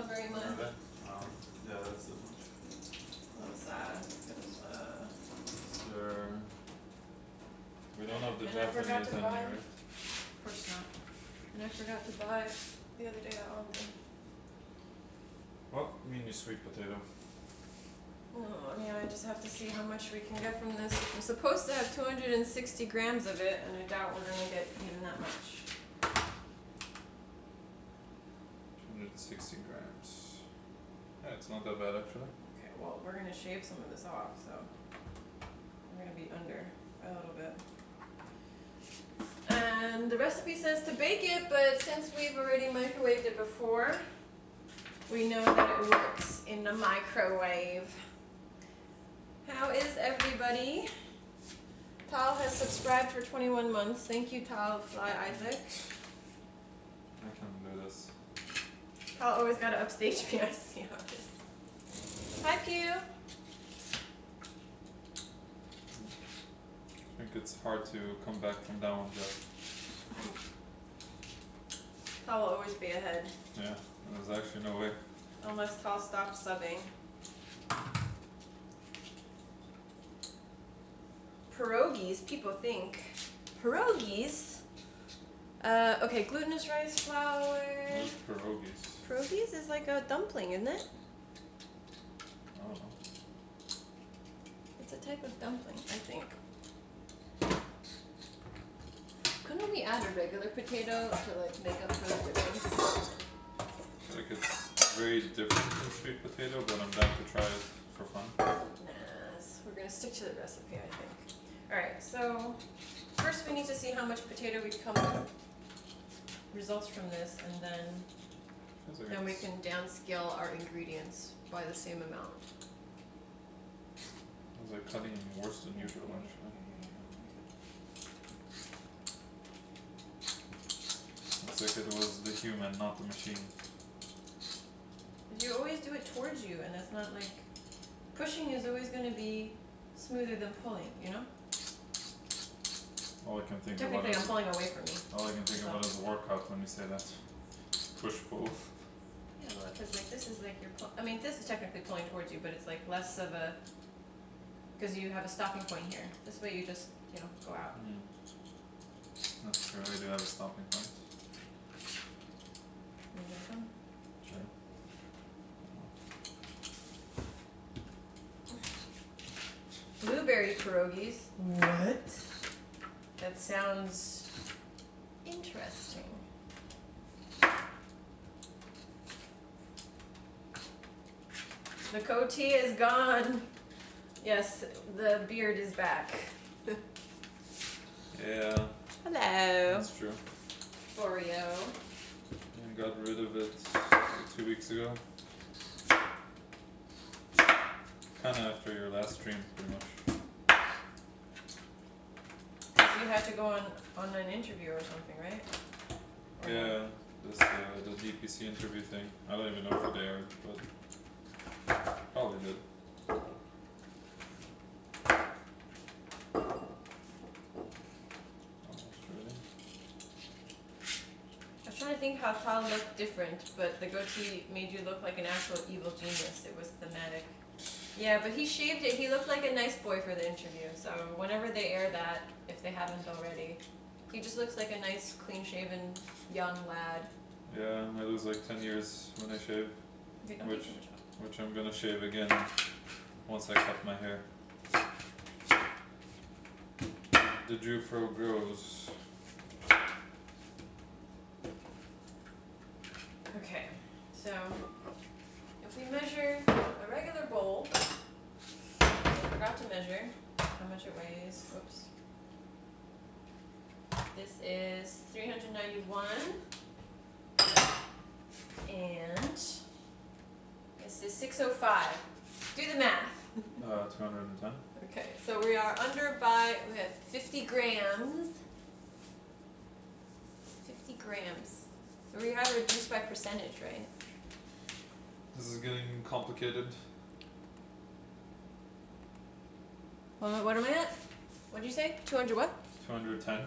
not very much. Okay. Yeah, that's it. That's sad. Sure. We don't have the And I forgot Japanese to in buy- here, right? Of course not. And I forgot to buy the other day at Aldi. What? You mean your sweet potato? No, I mean, I just have to see how much we can get from this. I'm supposed to have 260 grams of it, and I doubt we're gonna get even that much. 260 grams. Yeah, it's not that bad actually. Okay, well, we're gonna shave some of this off, so we're gonna be under by a little bit. And the recipe says to bake it, but since we've already microwaved it before, we know that it works in the microwave. How is everybody? Tal has subscribed for 21 months. Thank you, Tal Fly Isaac. I can do this. Tal always gotta upstage me, I see how it is. Hi, Pew. I think it's hard to come back from that one, Jeff. Tal will always be ahead. Yeah, there's actually no way. Unless Tal stops subbing. Pierogies, people think. Pierogies? Okay, glutinous rice flour. Those pierogies. Pierogies is like a dumpling, isn't it? I don't know. It's a type of dumpling, I think. Couldn't we add a regular potato to like make up for the difference? I feel like it's very different from sweet potato, but I'm down to try it for fun. Nah, we're gonna stick to the recipe, I think. Alright, so first we need to see how much potato we come results from this, and then we can downscale our ingredients by the same amount. It was like cutting worse than usual actually. It's like it was the human, not the machine. You always do it towards you, and that's not like pushing is always going to be smoother than pulling, you know? All I can think Technically, about I'm is pulling away from you. all I can think about is a workout when you say that. Push pull. Yeah, well, because like this is like you're. I mean, this is technically pulling towards you, but it's like less of a because you have a stopping point here. This way, you just go out. That's true. I do have a stopping point. You get some? Sure. Blueberry pierogies. What? That sounds interesting. The goatee is gone. Yes, the beard is back. Yeah. Hello. That's true. Oreo. I got rid of it like 2 weeks ago. Kinda after your last stream, pretty much. You had to go on an interview or something, right? Or Yeah, this the DPC interview thing. I don't even know if they aired, but probably did. Almost ready. I was trying to think how Tal looked different, but the goatee made you look like an actual evil genius. It was thematic. Yeah, but he shaved it. He looked like a nice boy for the interview. So whenever they air that, if they haven't already, he just looks like a nice, clean-shaven, young lad. Yeah, I lose like 10 years when I shave, Okay, don't Which- take too much off. which I'm gonna shave again once I cut my hair. The Jufro grows. Okay, so if we measure a regular bowl, I forgot to measure how much it weighs. Whoops. This is 391, and this is 605. Do the math. 210. Okay, so we are under by, we have 50 grams. 50 grams. So we have reduced by percentage, right? This is getting complicated. What am I at? What'd you say? 200 what? 210.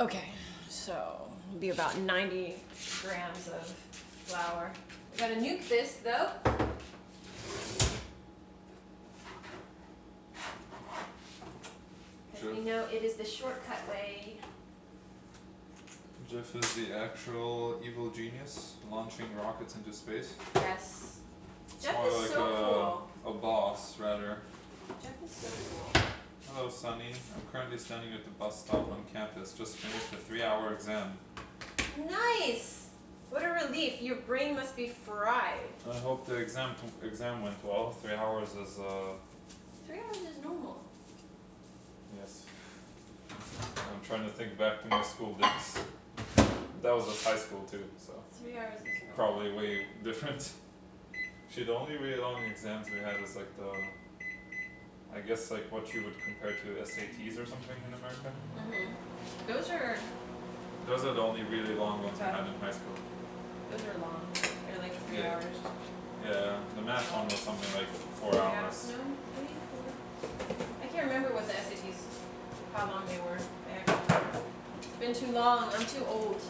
Okay, so it'll be about 90 grams of flour. We gotta nuke this though. Because we know it is the shortcut way. Jeff is the actual evil genius launching rockets into space. Yes. It's Jeff more is like so a boss, rather. Jeff is so cool. Hello, Sunny. I'm currently standing at the bus stop on campus. Just finished a 3-hour exam. Nice! What a relief. Your brain must be fried. I hope the exam went well. 3 hours is 3 hours is normal. yes. I'm trying to think back to my school days. That was just high school too, so 3 hours is normal. probably way different. The only really long exams we had was like I guess like what you would compare to SATs or something in America. Mm-hmm. Those are the only really long ones we had in high school. Those are long. They're like 3 hours. Yeah, the math one was something like 4 hours. No, maybe 4. I can't remember what the SATs, how long they were. It's been too long. I'm too old.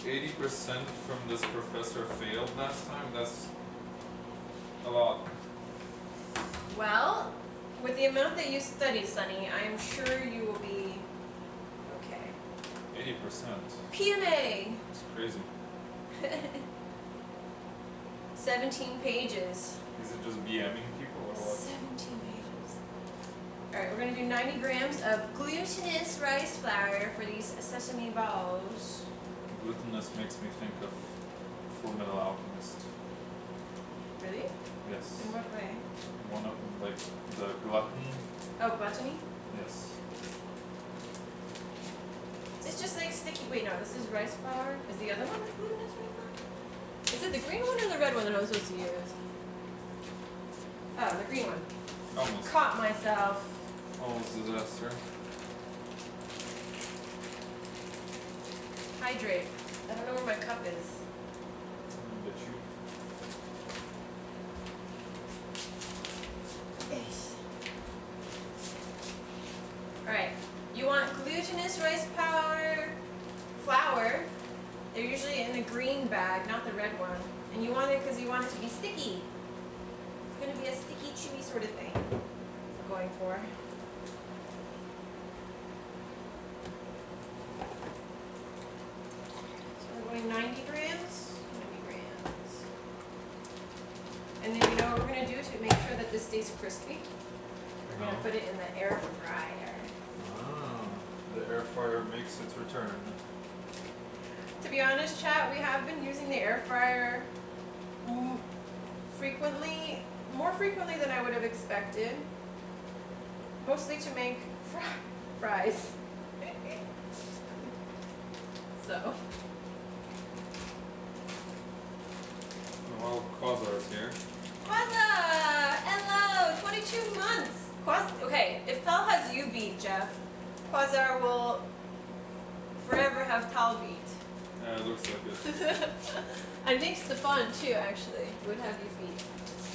Eighty percent from this professor failed last time. That's a lot. Well, with the amount that you study, Sunny, I am sure you will be okay. 80%. PMA! It's crazy. 17 pages. Is it just BMing people or what? 17 pages. Alright, we're going to do 90 grams of glutinous rice flour for these sesame balls. Glutinous makes me think of Full Metal Alchemist. Really? Yes. In what way? One of them, like the glutton. Oh, gluttony? Yes. It's just like sticky. Wait, no, this is rice flour. Is the other one the glutinous rice flour? Is it the green one or the red one that I'm supposed to use? Oh, the green one. Almost. Caught myself. Almost disaster. Hydrate. I don't know where my cup is. Bet you. Alright, you want glutinous rice flour. They're usually in the green bag, not the red one. And you want it because you want it to be sticky. It's going to be a sticky, chewy sort of thing we're going for. So we're going 90 grams. 90 grams. And then you know what we're going to do to make sure that this stays crispy? We're going to put it in the air fryer. Ah, the air fryer makes its return. To be honest, chat, we have been using the air fryer more frequently than I would have expected. Mostly to make fries. So. Well, Quasar's here. Quasar! Hello! 22 months! Okay, if Tal has you beat, Jeff, Quasar will forever have Tal beat. Yeah, it looks like it. I think Stefan too, actually, would have you beat.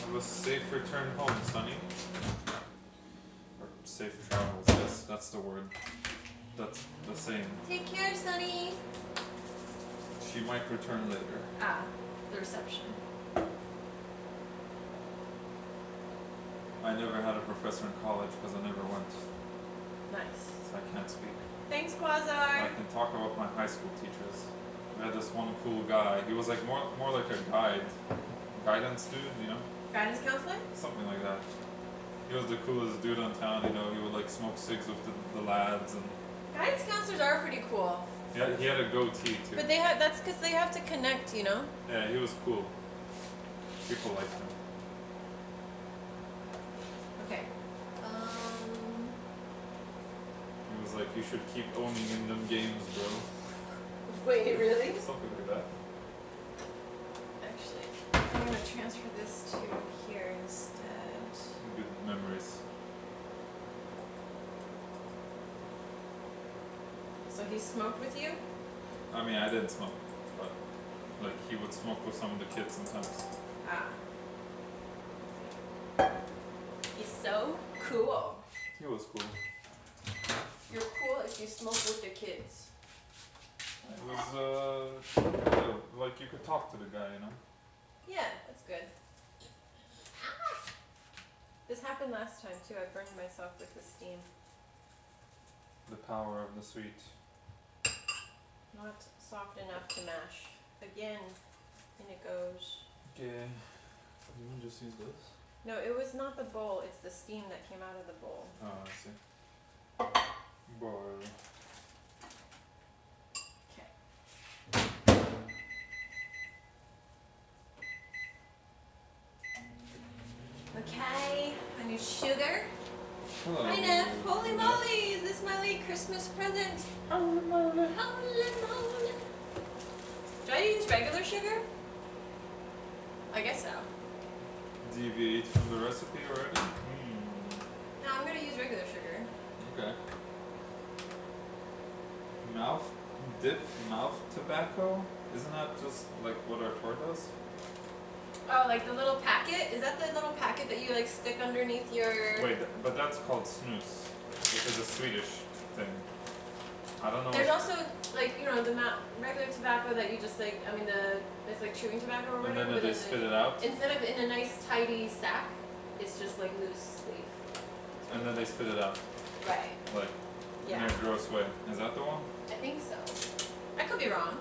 Have a safe return home, Sonny. Or safe travels, yes, that's the word. That's the same. Take care, Sonny. She might return later. Ah, the reception. I never had a professor in college because I never went. Nice. So I can't speak. Thanks, I Quasar. can talk about my high school teachers. We had this one cool guy. He was like more like a guidance dude, you know? Guidance counselor? Something like that. He was the coolest dude on town, you know, he would like smoke cigs with the lads and Guidance counselors are pretty cool. he had a goatee too. But that's because they have to connect, you know? Yeah, he was cool. People liked him. Okay. He was like, you should keep owning in them games, bro. Wait, really? Something like that. Actually, I'm going to transfer this to here instead. Good memories. So he smoked with you? I mean, I didn't smoke, but like he would smoke with some of the kids sometimes. Ah. He's so cool. He was cool. You're cool if you smoke with the kids? It was like you could talk to the guy, you know. Yeah, that's good. This happened last time too. I burned myself with the steam. The power of the sweet. Not soft enough to mash. Again, in it goes. Okay. You want to just use this? No, it was not the bowl. It's the steam that came out of the bowl. Oh, I see. Boil. Okay, I need sugar. Hello. Hi Neff. Holy moly, is this my late Christmas present? Holy moly. Holy moly. Do I use regular sugar? I guess so. Deviate from the recipe already? No, I'm gonna use regular sugar. Okay. Mouth tobacco? Isn't that just like what our tour does? Oh, like the little packet? Is that the little packet that you like stick underneath your... Wait, but that's called snus, which is a Swedish thing. I don't know. There's also like, you know, the regular tobacco that you just like, I mean it's like chewing tobacco or whatever. And then they spit it out? Instead of in a nice tidy sack, it's just like loose leaf. And then they spit it out. Right. Like, Yeah. in a gross way. Is that the one? I think so. I could be wrong.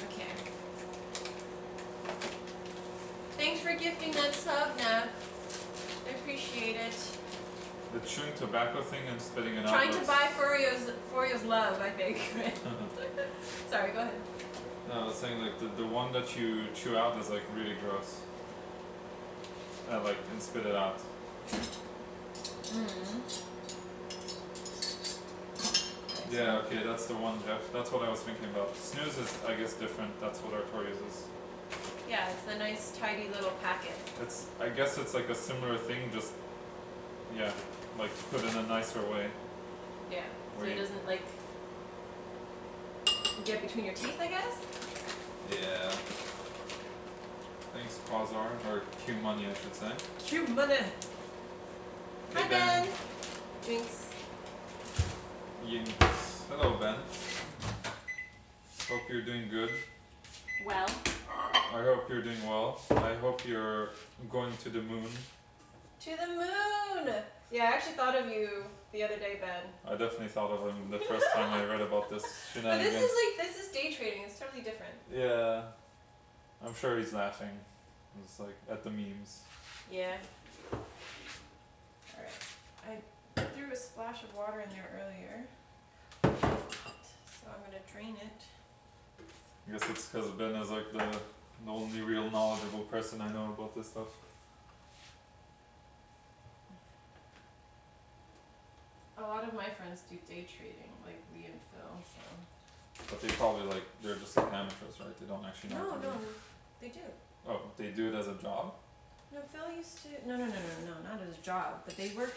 Okay. Thanks for gifting that sub, Nav. I appreciate it. The chewing tobacco thing and spitting it out. Trying to buy Forio's love, I think. Sorry, go ahead. No, I was saying like the one that you chew out is like really gross. Like, and spit it out. Yeah, okay, that's the one, Jeff. That's what I was thinking about. Snooze is, I guess, different. That's what our toy uses. Yeah, it's the nice, tidy little packet. I guess it's like a similar thing, just, yeah, like put in a nicer way. Yeah, so it doesn't like get between your teeth, I guess? Yeah. Thanks, Quasar, or Q Money, I should say. Q Money! Hey, Hi, Ben! Jinx. Yinks. Hello, Ben. Hope you're doing good. Well. I hope you're doing well. I hope you're going to the moon. To the moon! Yeah, I actually thought of you the other day, Ben. I definitely thought of him the first time I read about this But shenanigans. this is day trading, it's totally different. Yeah. I'm sure he's laughing. It's like at the memes. Yeah. Alright. I threw a splash of water in there earlier. So I'm gonna drain it. I guess it's because Ben is like the only real knowledgeable person I know about this stuff. A lot of my friends do day trading, like Lee and Phil, so. But they probably like, they're just like amateurs, right? They don't actually know what to do. They do. Oh, they do it as a job? No, Phil used to, no, not as a job, but they work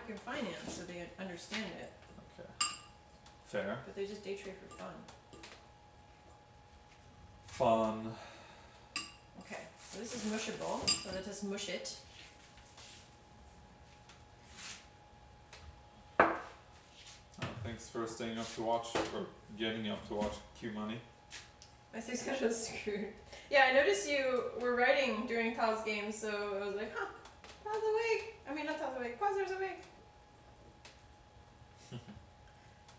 in finance, so they understand it, Okay. Fair. but they just day trade for fun. Fun. Okay, so this is mushable, so let us mush it. Thanks for staying up to watch, or getting up to watch Q Money. My sleep schedule is screwed. Yeah, I noticed you were writing during Tal's game, so I was like, huh, Tal's awake. I mean, not Tal's awake, Quasar's awake.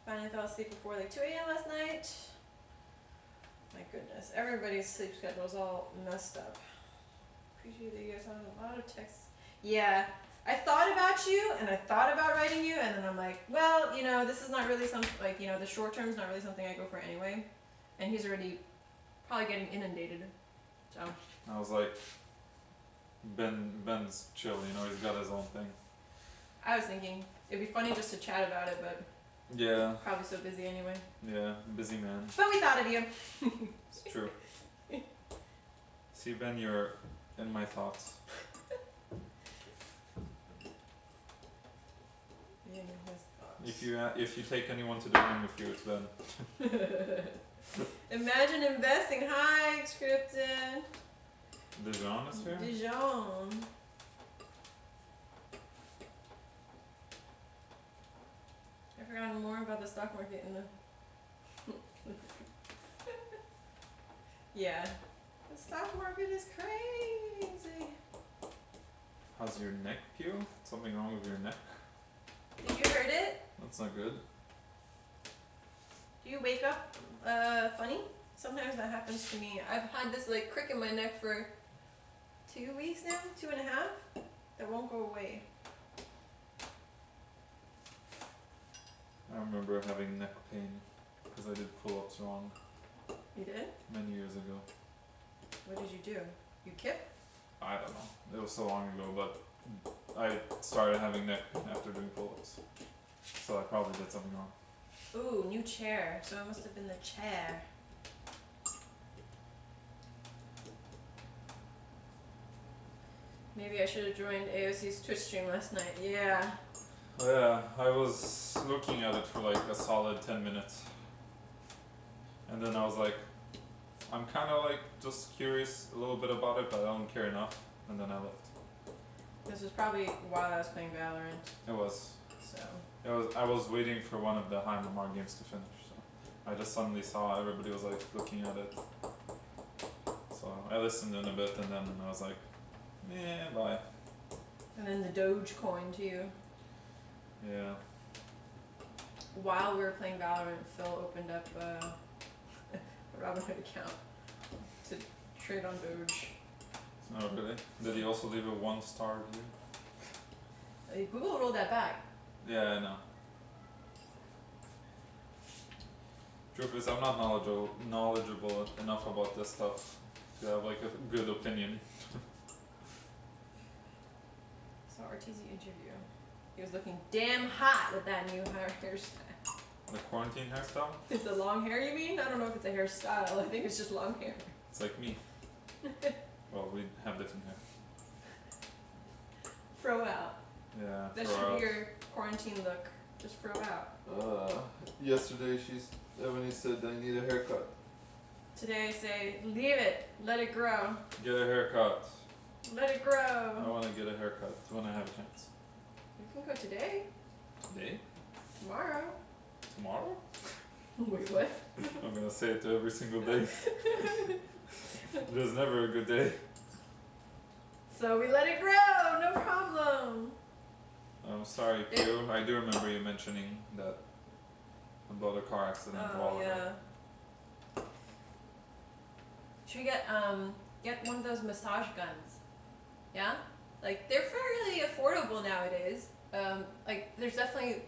Finally fell asleep before like 2 a.m. last night. My goodness, everybody's sleep schedule is all messed up. Appreciate that you guys have a lot of texts. Yeah, I thought about you, and I thought about writing you, and then I'm like, well, you know, this is not really something, like, you know, the short term is not really something I go for anyway. And he's already probably getting inundated, so. I was like, Ben's chill, you know, he's got his own thing. I was thinking, it'd be funny just to chat about it, but Yeah. probably so busy anyway. Yeah, busy man. But we thought of you. It's true. See, Ben, you're in my thoughts. Yeah, his thoughts. If you take anyone to the moon with you, it's Ben. Imagine investing. Hi, Scripted. Dijon is here? Dijon. I've forgotten more about the stock market in the. Yeah. The stock market is crazy. How's your neck, Pew? Something wrong with your neck? Did you hurt it? That's not good. Do you wake up funny? Sometimes that happens to me. I've had this like crick in my neck for 2 weeks now, 2.5. That won't go away. I remember having neck pain because I did pull-ups wrong You did? many years ago. What did you do? You kip? I don't know. It was so long ago, but I started having neck pain after doing pull-ups. So I probably did something wrong. Ooh, new chair. So it must have been the chair. Maybe I should have joined AOC's Twitch stream last night. Yeah. Yeah, I was looking at it for like a solid 10 minutes. And then I was like, I'm kind of like just curious a little bit about it, but I don't care enough. And then I left. This was probably while I was playing Valorant. It was. So. I was waiting for one of the high MMR games to finish. So I just suddenly saw everybody was like looking at it. So I listened in a bit and then I was like, yeah, bye. And then the Dogecoin too. Yeah. While we were playing Valorant, Phil opened up a Robinhood account to trade on Doge. Oh, really? Did he also leave a 1-star review? Google rolled that back. Yeah, I know. Truth is, I'm not knowledgeable enough about this stuff to have like a good opinion. Saw RTZ interview. He was looking damn hot with that new hairstyle. The quarantine hairstyle? Is the long hair you mean? I don't know if it's a hairstyle. I think it's just long hair. It's like me. Well, we have different hair. Fro out. Yeah. That should be your quarantine look. Just fro out. Yesterday Ebony said I need a haircut. Today I say, leave it. Let it grow. Get a haircut. Let it I grow. want to get a haircut when I have a chance. You can go today. Today? Tomorrow. Tomorrow? Wait, what? I'm gonna say it every single day. There's never a good day. So we let it grow. No problem. I'm sorry, Pio. I do remember you mentioning that about a car accident a while Oh ago. yeah. Should we get one of those massage guns? Yeah? Like they're fairly affordable nowadays. Like there's definitely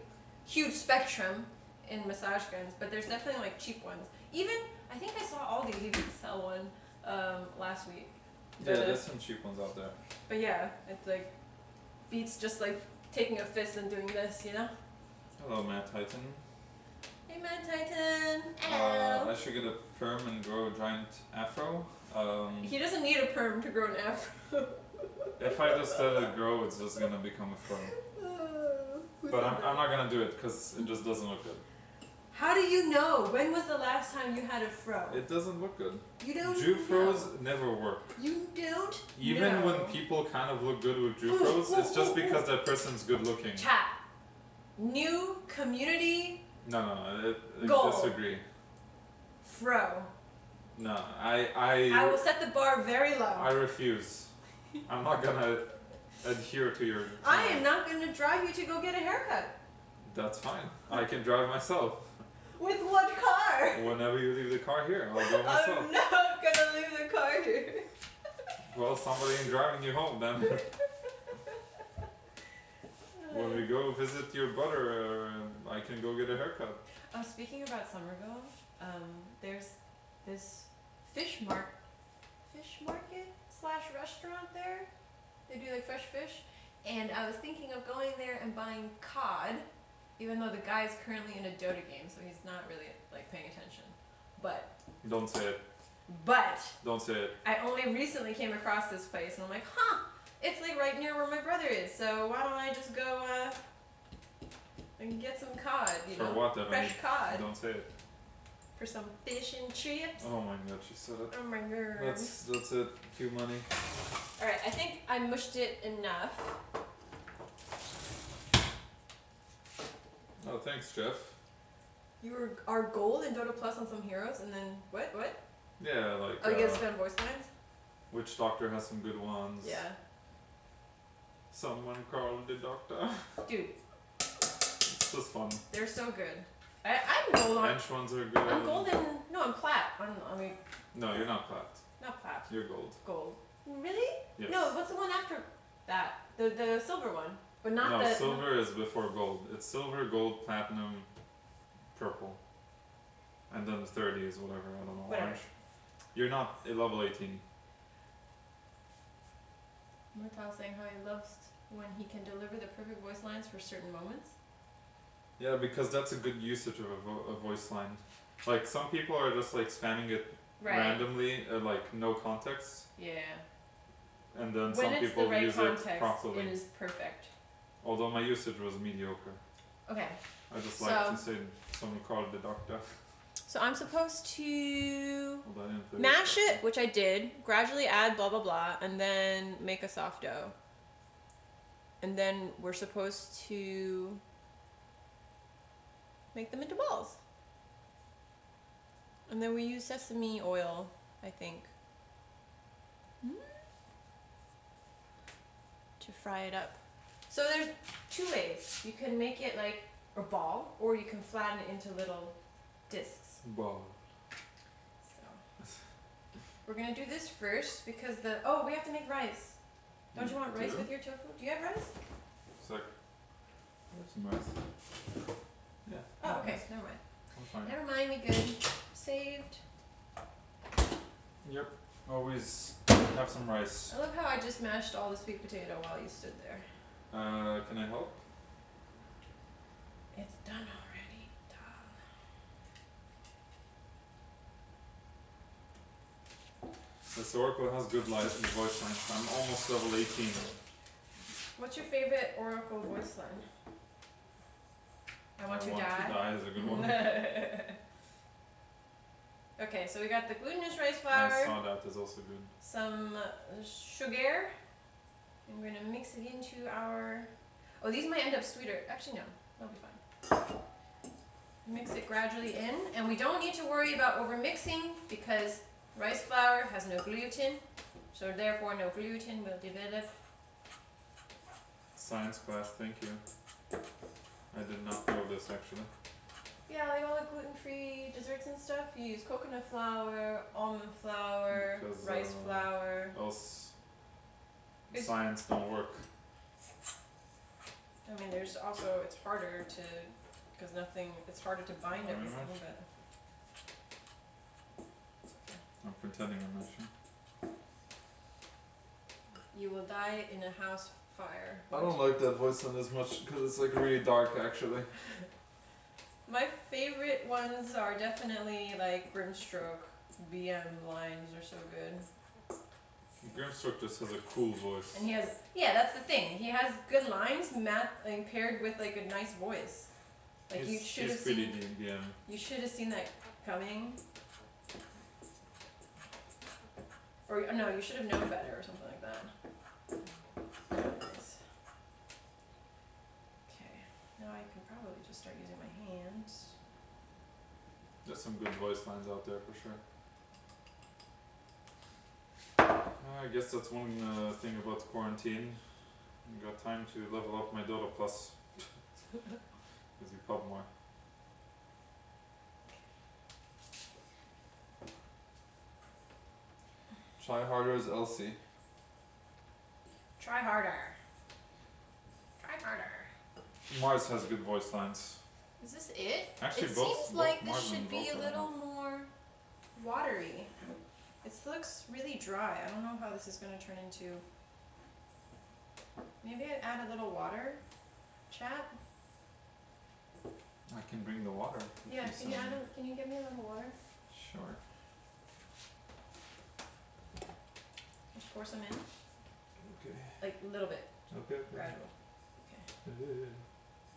huge spectrum in massage guns, but there's definitely like cheap ones. Even I think I saw Aldi even sell one last week. Yeah, there's some cheap ones out there. But yeah, it's like beats just like taking a fist and doing this, you know? Hello, Matt Titan. Hey Mad Titan! Hello! I should get a perm and grow a giant afro. He doesn't need a perm to grow an afro. If I just let it grow, it's just gonna become a fro. But I'm not gonna do it because it just doesn't look good. How do you know? When was the last time you had a fro? It doesn't look good. You don't Jufros never work. You don't Even know. when people kind of look good with Jufros, it's just because that person's good looking. Chat. New community No, I goal. disagree. Fro. No, I will set the bar very low. I refuse. I'm not gonna adhere to your. I am not going to drive you to go get a haircut. That's fine. I can drive myself. With what car? Whenever you leave the car here, I'll go myself. I'm not going to leave the car here. Well, somebody ain't driving you home then. When we go visit your brother, I can go get a haircut. Oh, speaking about Somerville, there's this fish market / restaurant there. They do like fresh fish, and I was thinking of going there and buying cod, even though the guy's currently in a Dota game, so he's not really like paying attention. But Don't say it. Don't say it. I only recently came across this place, and I'm like, huh, it's like right near where my brother is, so why don't I just go and get some cod, you For know, what, Evan? fresh cod. Don't say it. for some fish and chips. Oh my god, she said it. Oh my god. That's it. Cue money. Alright, I think I mushed it enough. Oh, thanks, Jeff. You were our gold in Dota Plus on some heroes, and then what? Yeah, like. Oh, you guys found voice lines? Which doctor has some good ones? Yeah. Someone called the doctor. Dude. It's just fun. They're so good. I'm gold on. Bench ones are good. I'm gold in. No, I'm plat. I mean. No, you're not plat. Not plat. You're gold. Gold. Really? Yes. No, what's the one after that? The silver one. But not no, the. silver is before gold. It's silver, gold, platinum, purple. And then the 30 is whatever, I don't know, Whatever. orange. You're not a level 18. Mortal saying how he loves when he can deliver the perfect voice lines for certain moments. Yeah, because that's a good usage of a voice line. Like, some people are just like spamming it randomly, like no context. Yeah. And then When some it's people the right use context, it properly. it is perfect. Although my usage was mediocre. Okay. I just like to say someone called the doctor. So I'm supposed to Hold on, mash it, which I did, gradually add blah blah blah, and then make a soft dough. And then we're supposed to make them into balls. And then we use sesame oil, I think, to fry it up. So there's two ways. You can make it like a ball, or you can flatten it into little discs. Ball. So we're gonna do this first because we have to make rice. Don't you want rice with your tofu? Do you have rice? Sec. I have some rice. Yeah. Oh, okay. Never mind. I'm fine. Never mind. We good. Saved. Yep. Always have some rice. I love how I just mashed all the sweet potato while you stood there. Can I help? It's done already. Done. This Oracle has good voice lines. I'm almost level 18. What's your favorite Oracle voice line? I want to die. To die is a good one. Okay, so we got the glutinous rice flour. I saw that is also good. Some sugar. And we're gonna mix it into our. Oh, these might end up sweeter. Actually, no, they'll be fine. Mix it gradually in, and we don't need to worry about over mixing because rice flour has no gluten, so therefore no gluten will develop. Science class, thank you. I did not know this actually. Yeah, like all the gluten-free desserts and stuff, you use coconut flour, almond flour, Because, rice flour. Else science don't work. I mean, there's also, it's harder to, because it's harder to bind everything, but. I'm pretending I'm not sure. You will die in a house fire. I don't like that voice line as much because it's like really dark actually. My favorite ones are definitely like Grimstroke. BM lines are so good. Grimstroke just has a cool voice. And that's the thing. He has good lines, paired with like a nice voice. Like you should have seen. DM. You should have seen that coming. Or no, you should have known better or something like that. Anyways. Okay, now I can probably just start using my hands. There's some good voice lines out there for sure. I guess that's one thing about quarantine. I got time to level up my Dota Plus. Because you pub more. Try harder as Elsie. Try harder. Try harder. Mars has good voice lines. Is this it? Actually, it both, seems like Mars this and should be a Volta little more watery. It looks really dry. I don't know how this is going to turn into. Maybe I'd add a little water. Chat? I can bring the water. Yeah, can you give me a little water? Sure. Just pour some in. Okay. Like a little bit. Okay. Gradual.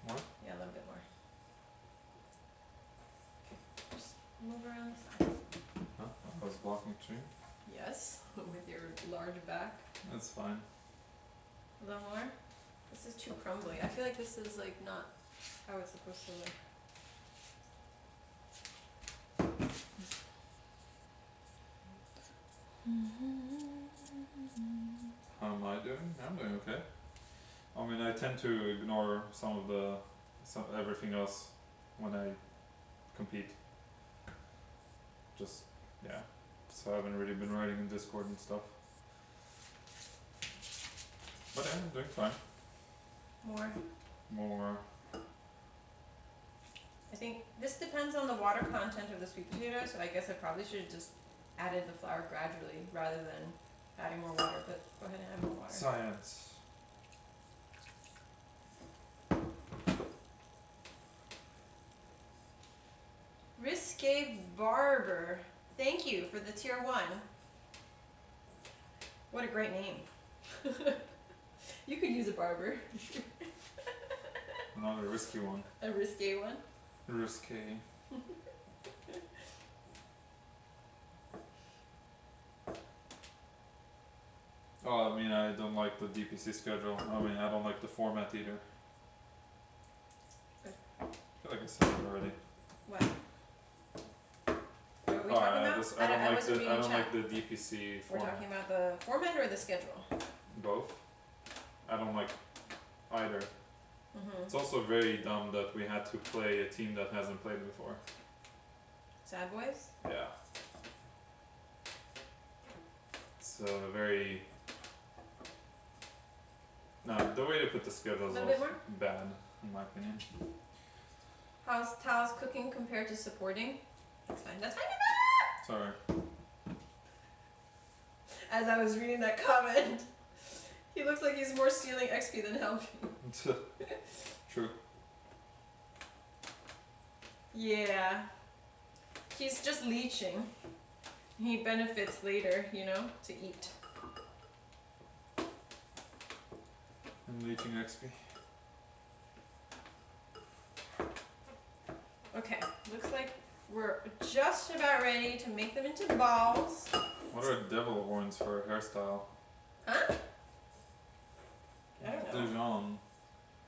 More? Yeah, a little bit more. Okay. Just move around the side. Huh? I was blocking stream. Yes, with your large back. That's fine. A little more. This is too crumbly. I feel like this is like not how it's supposed to look. How am I doing? I'm doing okay. I mean, I tend to ignore everything else when I compete. Just, yeah. So I haven't really been writing in Discord and stuff. But yeah, I'm doing fine. More. I think this depends on the water content of the sweet potato, so I guess I probably should have just added the flour gradually rather than adding more water, but go ahead and add more water. Science. Risque Barber. Thank you for the tier 1. What a great name. You could use a barber. Not a risky one. A risque one? Risky. Oh, I mean, I don't like the DPC schedule. I mean, I don't like the format either. I feel like I said it already. What? What are we talking about? I don't like the DPC We're format. talking about the format or the schedule? Both. I don't like either. Mm-hmm. It's also very dumb that we had to play a team that hasn't played before. Sad Boys? Yeah. It's very... No, the way they put the schedule is A little bit more? bad, in my opinion. How's Tal's cooking compared to supporting? That's fine. That's fine. Sorry. As I was reading that comment, he looks like he's more stealing XP than helping. True. Yeah. He's just leeching. He benefits later, you know, to eat. I'm leeching XP. Okay, looks like we're just about ready to make them into balls. What are devil horns for a hairstyle? Huh? I don't know. Dijon.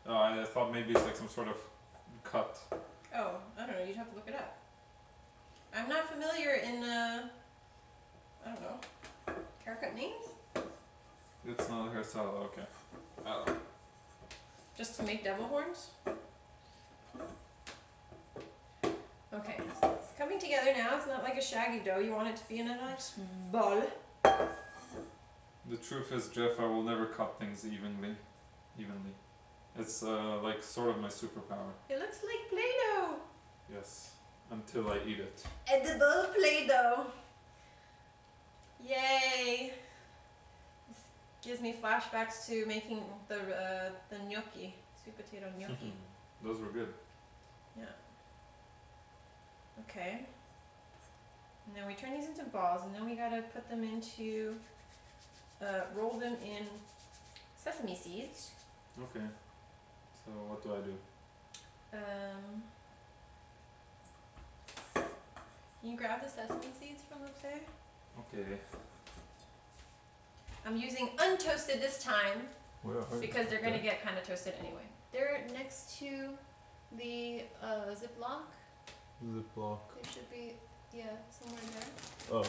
Oh, I thought maybe it's like some sort of cut. Oh, I don't know, you'd have to look it up. I'm not familiar in, I don't know, haircut names? It's not a hairstyle, okay. I don't know. Just to make devil horns? Okay, so it's coming together now. It's not like a shaggy dough. You want it to be in a nice ball. The truth is, Jeff, I will never cut things evenly. It's like sort of my superpower. It looks like Play-Doh. Yes. Until I eat it. Edible Play-Doh. Yay. This gives me flashbacks to making the gnocchi, sweet potato gnocchi. Those were good. Yeah. Okay. And then we turn these into balls, and then we gotta put them into, roll them in sesame seeds. Okay. So what do I do? Can you grab the sesame seeds from up there? Okay. I'm using untoasted this time Well, because they're gonna get kind of toasted anyway. They're next to the Ziploc. Ziploc. They should be, yeah, somewhere there. Oh.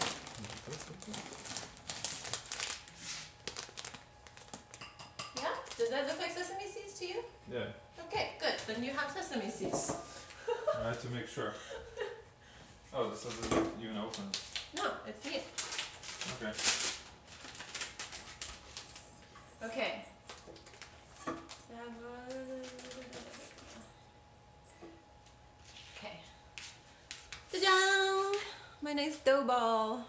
Yeah? Does that look like sesame seeds to you? Yeah. Okay, good. Then you have sesame seeds. I had to make sure. Oh, this isn't even open. No, it's neat. Okay. Okay. Okay. Ta-da! My nice dough ball.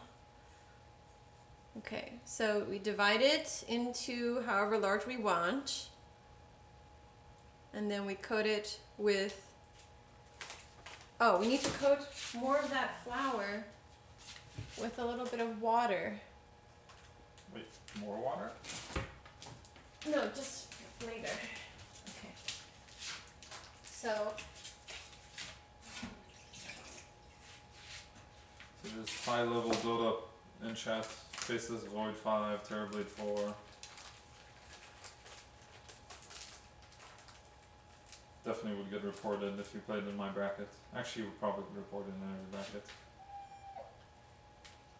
Okay, so we divide it into however large we want. And then we coat it with... Oh, we need to coat more of that flour with a little bit of water. Wait, more water? No, just later. Okay. So Just high level build up in chat. Faces Void 5, Terrorblade 4. Definitely would get reported if you played in my bracket. Actually, you would probably get reported in every bracket.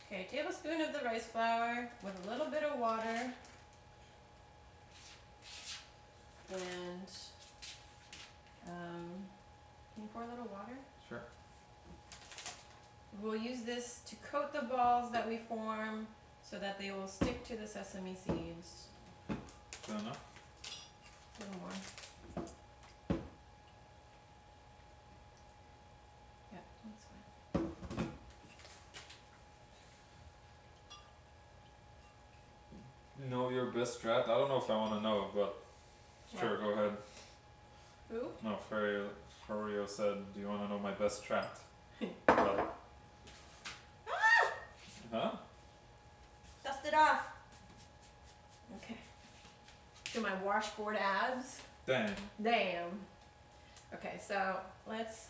Okay, tablespoon of the rice flour with a little bit of water. And can you pour a little water? Sure. We'll use this to coat the balls that we form so that they will stick to the sesame seeds. Good enough? A little more. Yeah, that's fine. Know your best strat? I don't know if I want to know, but sure, go ahead. Who? No, Fario said, do you want to know my best strat? But, huh? Dust it off. Okay. Do my washboard abs. Damn. Damn. Okay, so let's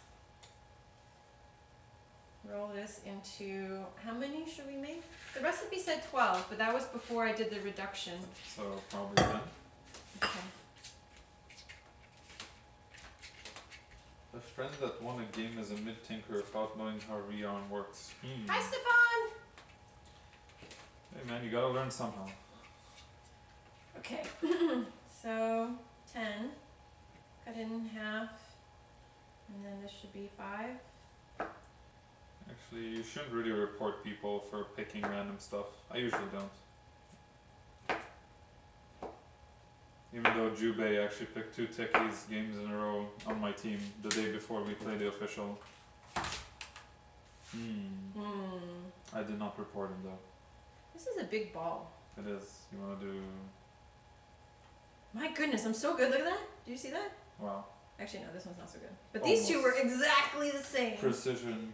roll this into, how many should we make? The recipe said 12, but that was before I did the reduction. So probably 10. Okay. A friend that won a game as a mid-tinker without knowing how rearm works. Hi, Stefan! Hey man, you gotta learn somehow. Okay, so 10, cut it in half, and then this should be 5. Actually, you shouldn't really report people for picking random stuff. I usually don't. Even though Jubei actually picked 2 techies games in a row on my team the day before we played the official. I did not report him though. This is a big ball. It is. You wanna do... My goodness, I'm so good. Look at that. Do you see that? Wow. Actually, no, this one's not so good. But these two were exactly the same. Precision.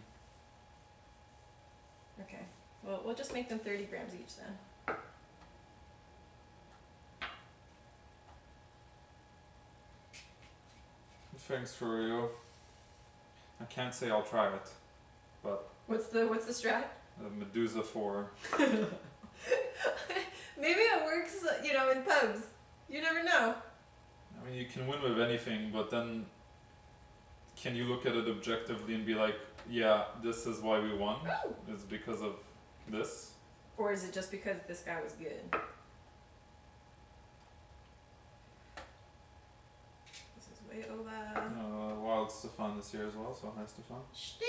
Okay. Well, we'll just make them 30 grams each then. Thanks for Rio. I can't say I'll try it, but... What's the strat? Medusa 4. Maybe it works, you know, in pubs. You never know. I mean, you can win with anything, but then can you look at it objectively and be like, yeah, this is why we won? Oh. It's because of this? Or is it just because this guy was good? This is way over. Wild Stefan this year as well, so hi Stefan. Stefan!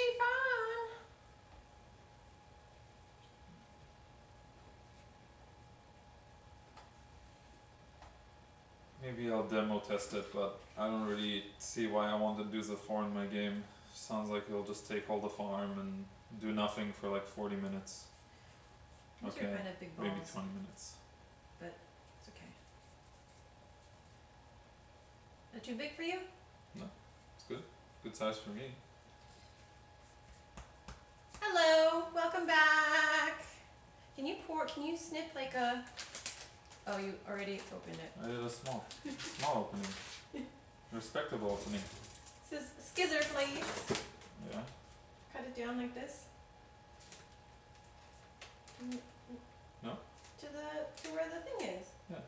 Maybe I'll demo test it, but I don't really see why I want to do the 4 in my game. Sounds like it'll just take all the farm and do nothing for like 40 minutes. These Okay, are kind of big balls, maybe 20 minutes. but it's okay. Not too big for you? It's good. Good size for me. Hello, welcome back. Can you snip like a, oh, you already opened it. I did a small opening. Respectable opening. This is skizzer, please. Yeah. Cut it down like this. No? To where the thing is. Yeah.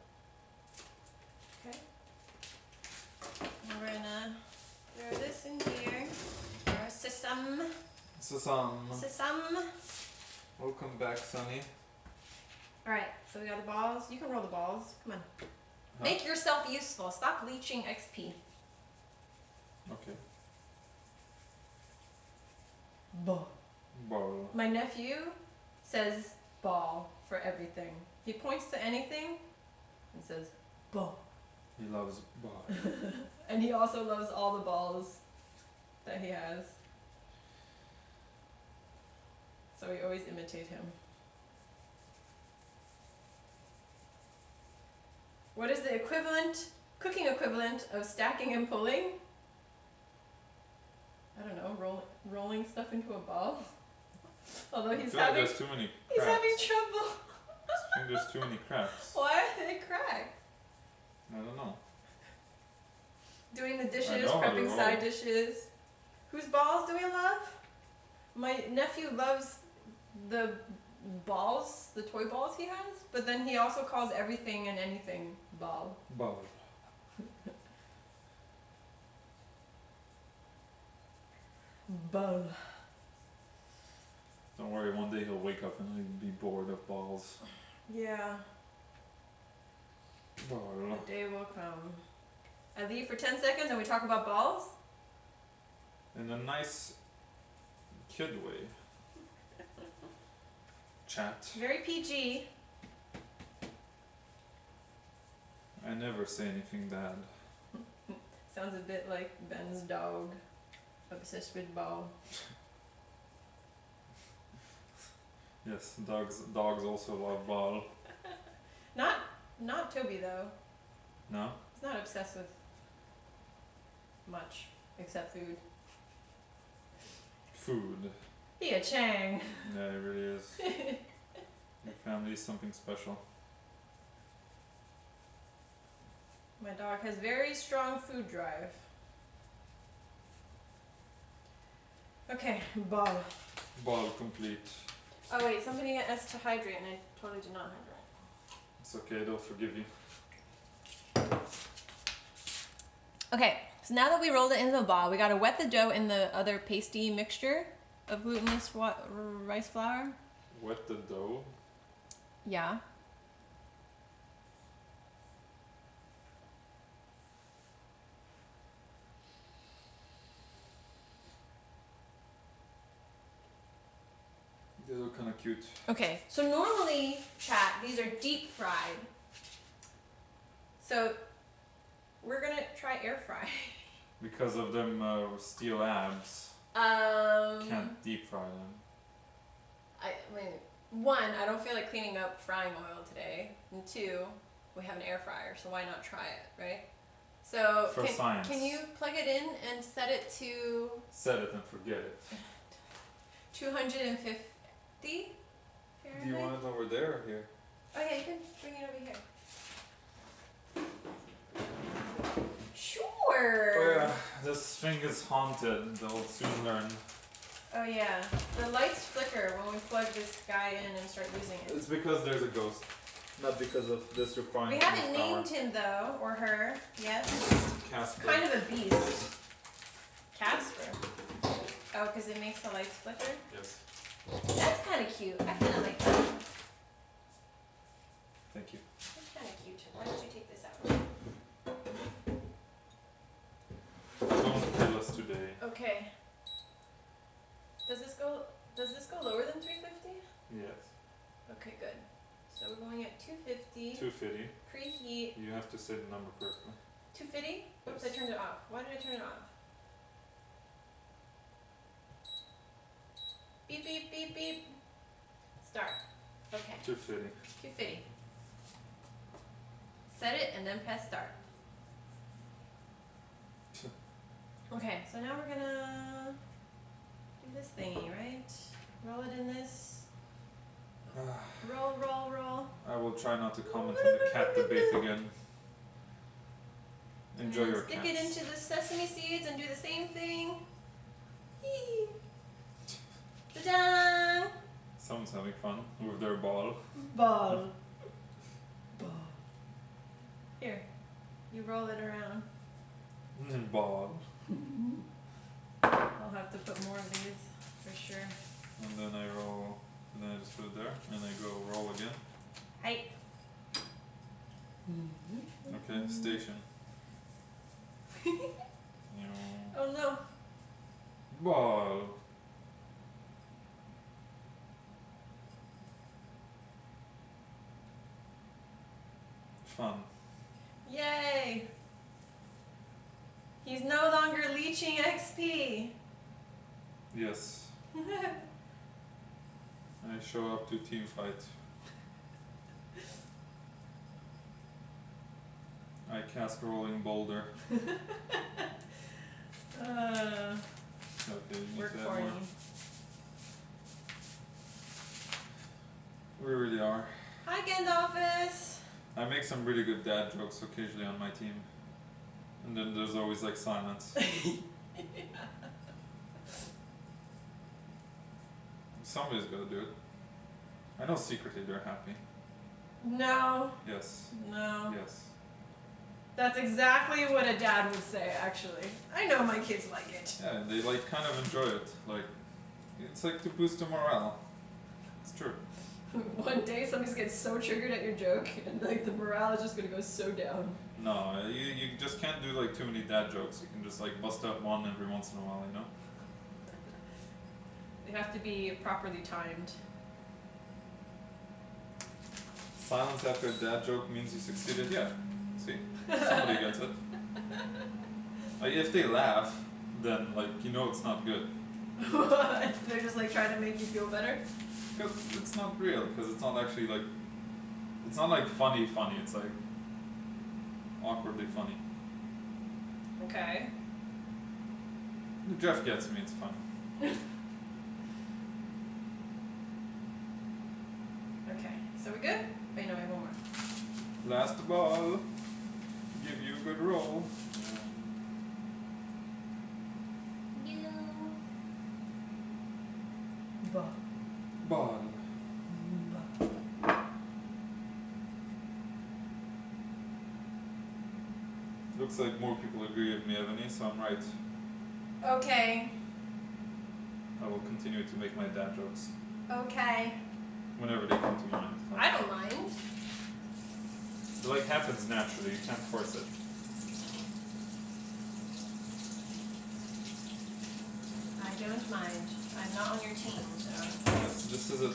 Okay. And we're gonna throw this in here. Our sesame. Sesame. Welcome back, Sonny. Alright, so we got the balls. You can roll the balls. Come on. Huh? Make yourself useful. Stop leeching XP. Okay. Ball. Ball. My nephew says ball for everything. He points to anything and says ball. He loves ball. And he also loves all the balls that he has. So we always imitate him. What is the cooking equivalent of stacking and pulling? I don't know, rolling stuff into a ball. Although he's having there's too many cracks. He's having trouble. I think there's too many cracks. Why are they cracked? I don't know. Doing the dishes, know how to prepping roll. side dishes. Whose balls do we love? My nephew loves the balls, the toy balls he has, but then he also calls everything and anything ball. Ball. Ball. Don't worry, one day he'll wake up and he'll be bored of balls. Yeah, Ball. the day will come. I leave for 10 seconds and we talk about balls? In a nice kid way. Chat. Very PG. I never say anything bad. Sounds a bit like Ben's dog. Obsessed with ball. Yes, dogs also love ball. Not Toby though. No? He's not obsessed with much except food. Food. He a Chang. Yeah, it really is. Your family is something special. My dog has very strong food drive. Okay, ball. Ball complete. Oh wait, somebody asked to hydrate and I totally did not hydrate. It's okay, they'll forgive you. Okay, so now that we rolled it into the ball, we gotta wet the dough in the other pasty mixture of glutinous rice flour. Wet the dough. Yeah. They look kind of cute. Okay, so normally, chat, these are deep fried. So we're gonna try air fry. Because of them steel abs. Can't deep fry them. I mean, one, I don't feel like cleaning up frying oil today, and two, we have an air fryer, so why not try it, right? So For science. Can you plug it in and set it to Set it and forget it. 250 Do you Fahrenheit? want it over there or here? Oh yeah, you can bring it over here. Sure. Oh yeah, this thing is haunted. They'll soon learn. Oh yeah, the lights flicker when we plug this guy in and start using it. It's because there's a ghost. Not because of this requirement. We haven't named him though, or her, yet. Casper. Kind of a beast. Casper. Oh, because it makes the lights flicker? Yes. That's kind of cute. I kind of like that. Thank you. That's kind of cute. Why don't you take this out? Don't kill us today. Okay. Does this go lower than 350? Yes. Okay, good. So we're going at 250. 250. Preheat. You have to say the number correctly. 250? Oops, I Yes. turned it off. Why did I turn it off? Beep, beep, beep, beep. Start. Okay. 250. 250. Set it and then press start. Okay, so now we're gonna do this thingy, right? Roll it in this. Roll, roll, roll. I will try not to comment on the cat debate again. Enjoy And your stick cats. it into the sesame seeds and do the same thing. Yee. Ta-da! Someone's having fun with their ball. Ball. Ball. Here, you roll it around. Ball. I'll have to put more of these for sure. And then I roll, and then I just put it there, and I go roll again. Hey. Okay, station. Oh no. Ball. Fun. Yay! He's no longer leeching XP. Yes. I show up to team fight. I cast rolling boulder. Okay, you need Work to add for more. you. We really are. Hi, Gandalfus. I make some really good dad jokes occasionally on my team. And then there's always like silence. Somebody's gotta do it. I know secretly they're happy. No. Yes. No. Yes. That's exactly what a dad would say, actually. I know my kids like it. Yeah, they like kind of enjoy it. Like, it's like to boost their morale. It's true. One day somebody's gonna get so triggered at your joke and like the morale is just gonna go so down. No, you just can't do like too many dad jokes. You can just like bust out one every once in a while, you know? They have to be properly timed. Silence after a dad joke means you succeeded. Yeah. See? Somebody gets it. Like, if they laugh, then like, you know it's not good. They're just like trying to make you feel better? Because it's not real, because it's not actually like, it's not like funny, it's like awkwardly funny. Okay. Jeff gets me, it's fun. Okay, so we good? Wait, no, we have one more. Last ball. Give you a good roll. Ball. Looks like more people agree with me, Ebony, so I'm right. Okay. I will continue to make my dad jokes Okay. whenever they come to mind. I don't mind. It like happens naturally, you can't force it. I don't mind. I'm not on your team, so. Yes, this is a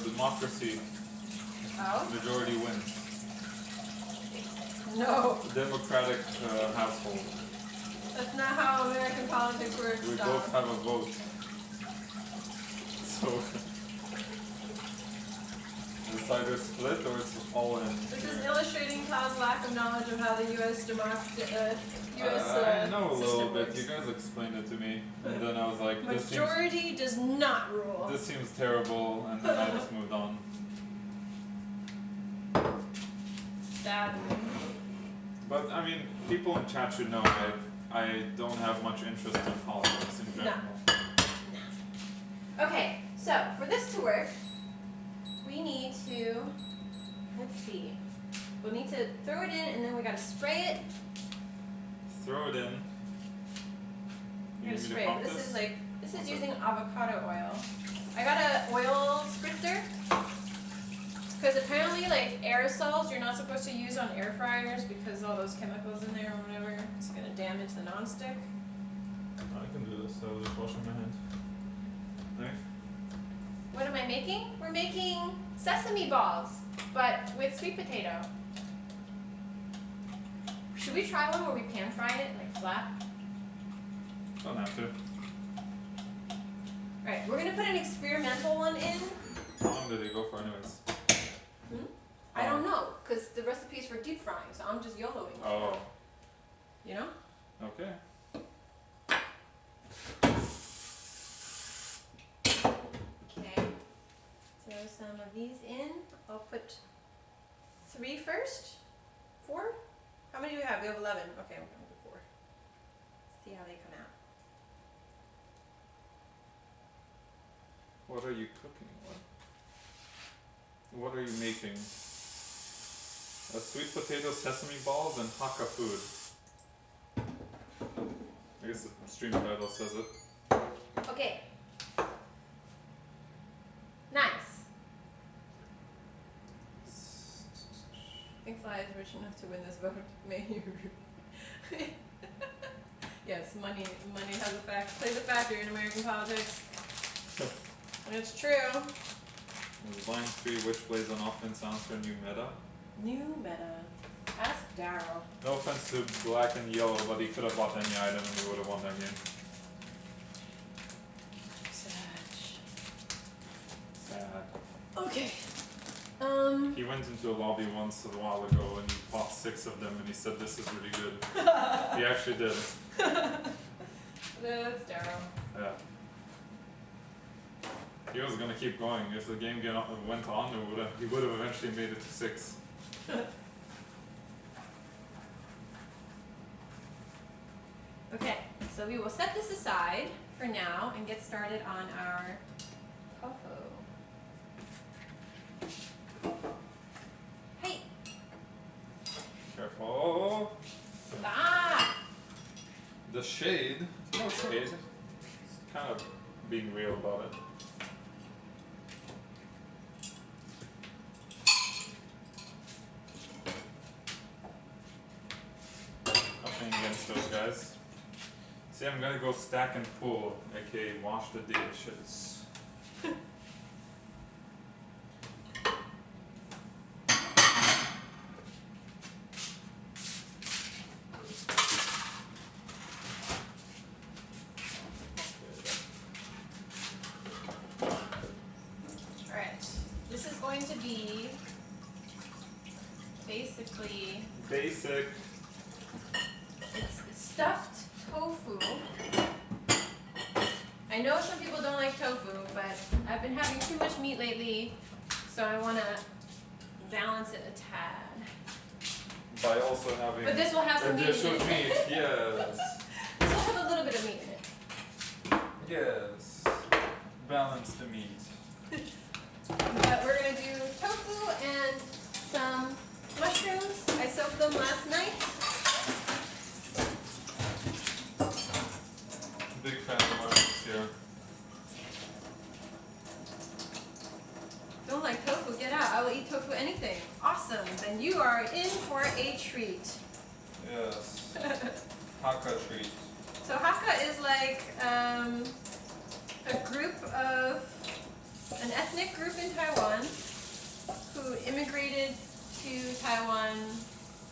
democracy. Oh? Majority wins. No. A democratic household. That's not how American politics works. We Stop. both have a vote. So it's either split or it's all in. This is illustrating Kyle's lack of knowledge of how the U.S. I know a little system bit. works. You guys explained it to me, and then I was like, Majority does not rule. this seems terrible, and then I just moved on. Sad. But I mean, people in chat should know I don't have much interest in politics in general. Okay, so for this to work, we need to, let's see, we'll need to throw it in and then we gotta spray it. Throw it in. We're gonna spray it. This is using avocado oil. I got a oil spritzer, because apparently like aerosols you're not supposed to use on air fryers because all those chemicals in there or whatever, it's gonna damage the nonstick. I can do this. I was just washing my hands. There. What am I making? We're making sesame balls, but with sweet potato. Should we try one where we pan fry it, like flat? Don't have to. Alright, we're gonna put an experimental one in. How long did it go for anyways? I don't know, because the recipe's for deep frying, so I'm just YOLOing. Oh. You know? Okay. Okay. Throw some of these in. I'll put 3 first. 4? How many do we have? We have 11. Okay, I'm gonna do 4. See how they come out. What are you cooking? What are you making? Sweet potato sesame balls and Hakka food. I guess the stream title says it. Okay. Nice. I think Fly is rich enough to win this vote. May you. Yes, money has plays a factor in American politics. And it's true. Line 3, which plays on offense answer new meta? New meta. Ask Daryl. No offense to black and yellow, but he could have bought any item and he would have won that game. Sad. Okay. He went into a lobby once a while ago and he bought 6 of them and he said this is really good. He actually did. That's Daryl. Yeah. He was gonna keep going. If the game went on, he would have eventually made it to 6. Okay, so we will set this aside for now and get started on our tofu. Hey! Careful. Stop! The shade. No shade. It's kind of being real about it. Nothing against those guys. See, I'm gonna go stack and pull, aka wash the dishes. Alright, this is going to be basically, Basic. it's stuffed tofu. I know some people don't like tofu, but I've been having too much meat lately, so I want to balance it a tad. By also having But this will have some a meat dish in of it. meat, yes. This will have a little bit of meat in it. Yes. Balance the meat. But we're going to do tofu and some mushrooms. I soaked them last night. Big fan of mushrooms here. Don't like tofu? Get out. I will eat tofu anything. Awesome. Then you are in for a treat. Yes. Hakka treat. So Hakka is like a group of, an ethnic group in Taiwan who immigrated to Taiwan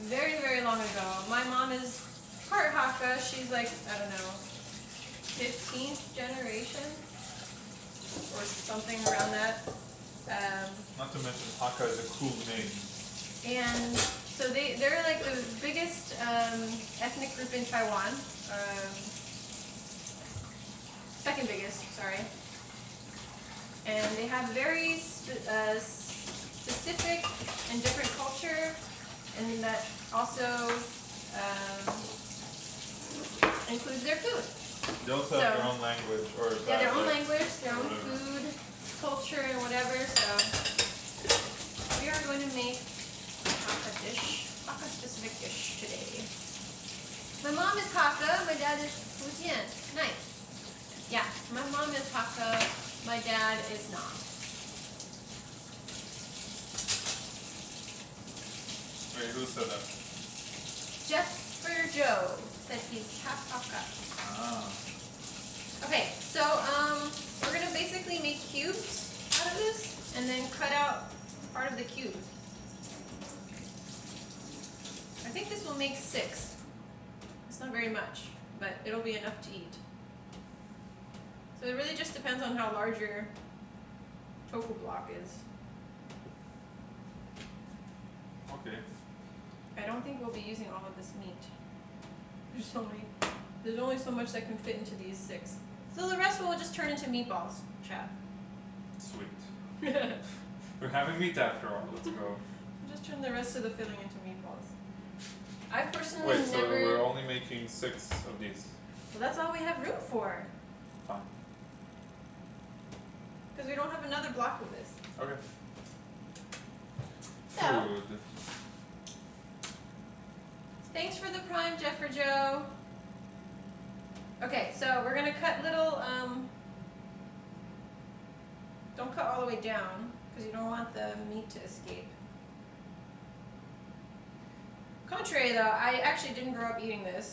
very, very long ago. My mom is part Hakka. She's like, I don't know, 15th generation or something around that. Not to mention Hakka is a cool name. And so they're like the biggest ethnic group in Taiwan. Second biggest, sorry. And they have very specific and different culture, and that also includes their food. They also have their own language, or Yeah, their own dialect, language, their own whatever. food, culture, and whatever. So we are going to make a Hakka dish, Hakka specific dish today. My mom is Hakka, my dad is Fujian. Nice. Yeah, my mom is Hakka, my dad is not. Wait, who said that? Joe said he's half Hakka. Ah. Okay, so we're gonna basically make cubes out of this, and then cut out part of the cube. I think this will make 6. It's not very much, but it'll be enough to eat. So it really just depends on how large your tofu block is. Okay. I don't think we'll be using all of this meat. There's only so much that can fit into these 6. So the rest will just turn into meatballs, chat. Sweet. We're having meat after all. Let's go. Just turn the rest of the filling into meatballs. I personally Wait, so never. we're only making 6 of these. Well, that's all we have room for. Fine. Because we don't have another block of this. Okay. So, Food. thanks for the prime, Joe. Okay, so we're gonna cut little, don't cut all the way down, because you don't want the meat to escape. Contrary though, I actually didn't grow up eating this,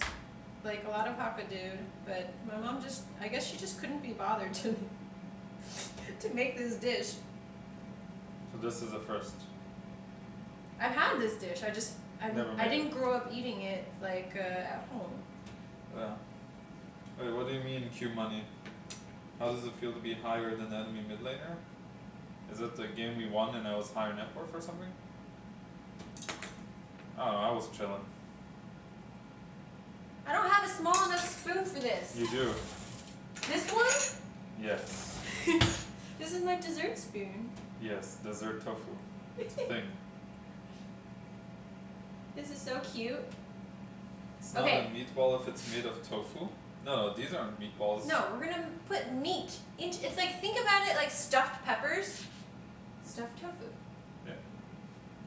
like a lot of Hakka dude, but my mom just, I guess she just couldn't be bothered to make this dish. So this is the first. I've had this dish, Never I made didn't grow up eating it like at home. Yeah. Wait, what do you mean cube money? How does it feel to be higher than the enemy mid laner? Is it the game we won and I was higher net worth or something? I don't know, I was chilling. I don't have a small enough spoon for this. You do. This one? Yes. This is my dessert spoon. Yes, dessert tofu. It's a thing. This is so cute. It's not Okay. a meatball if it's made of tofu. No, these aren't meatballs. No, we're gonna put meat into. It's like, think about it like stuffed peppers, stuffed tofu. Yeah.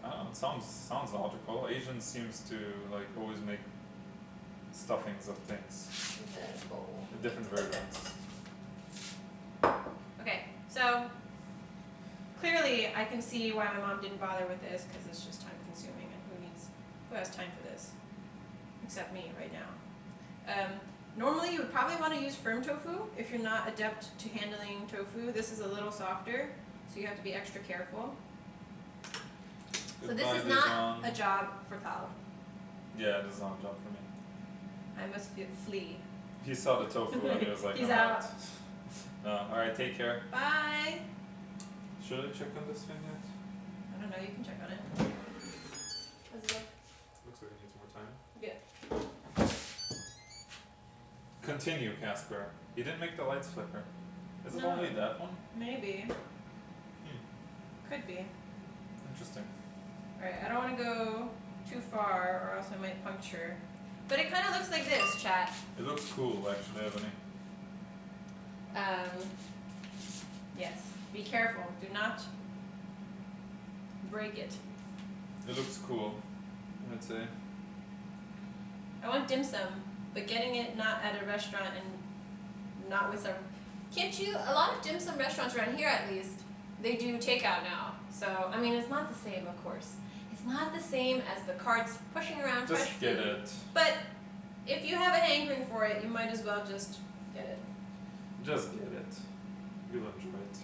I don't know. It sounds logical. Asian seems to like always make stuffings of things in different versions. Okay, so clearly I can see why my mom didn't bother with this because it's just time consuming, and who has time for this? Except me right now. Normally you would probably want to use firm tofu if you're not adept to handling tofu. This is a little softer, so you have to be extra careful. So this is not a job for Tal. Yeah, it is not a job for me. I must flee. He saw the tofu and he was like, He's "I'm out." No, alright, take care. Bye! Should I check on this thing yet? I don't know, you can check on it. How's it look? Looks like it needs more time. Yeah. Continue, Casper. He didn't make the lights flicker. Is it No. only that one? Maybe. Could be. Interesting. Alright, I don't want to go too far or else I might puncture. But it kind of looks like this, chat. It looks cool, actually, Ebony. Yes. Be careful. Do not break it. It looks cool, I'd say. I want dim sum, but getting it not at a restaurant and not with some. Can't you? A lot of dim sum restaurants around here, at least, they do takeout now. So I mean, it's not the same, of course. It's not the same as the carts pushing around fresh Just get food. it. But if you have a hankering for it, you might as well just get it. Just get it. You'll enjoy it.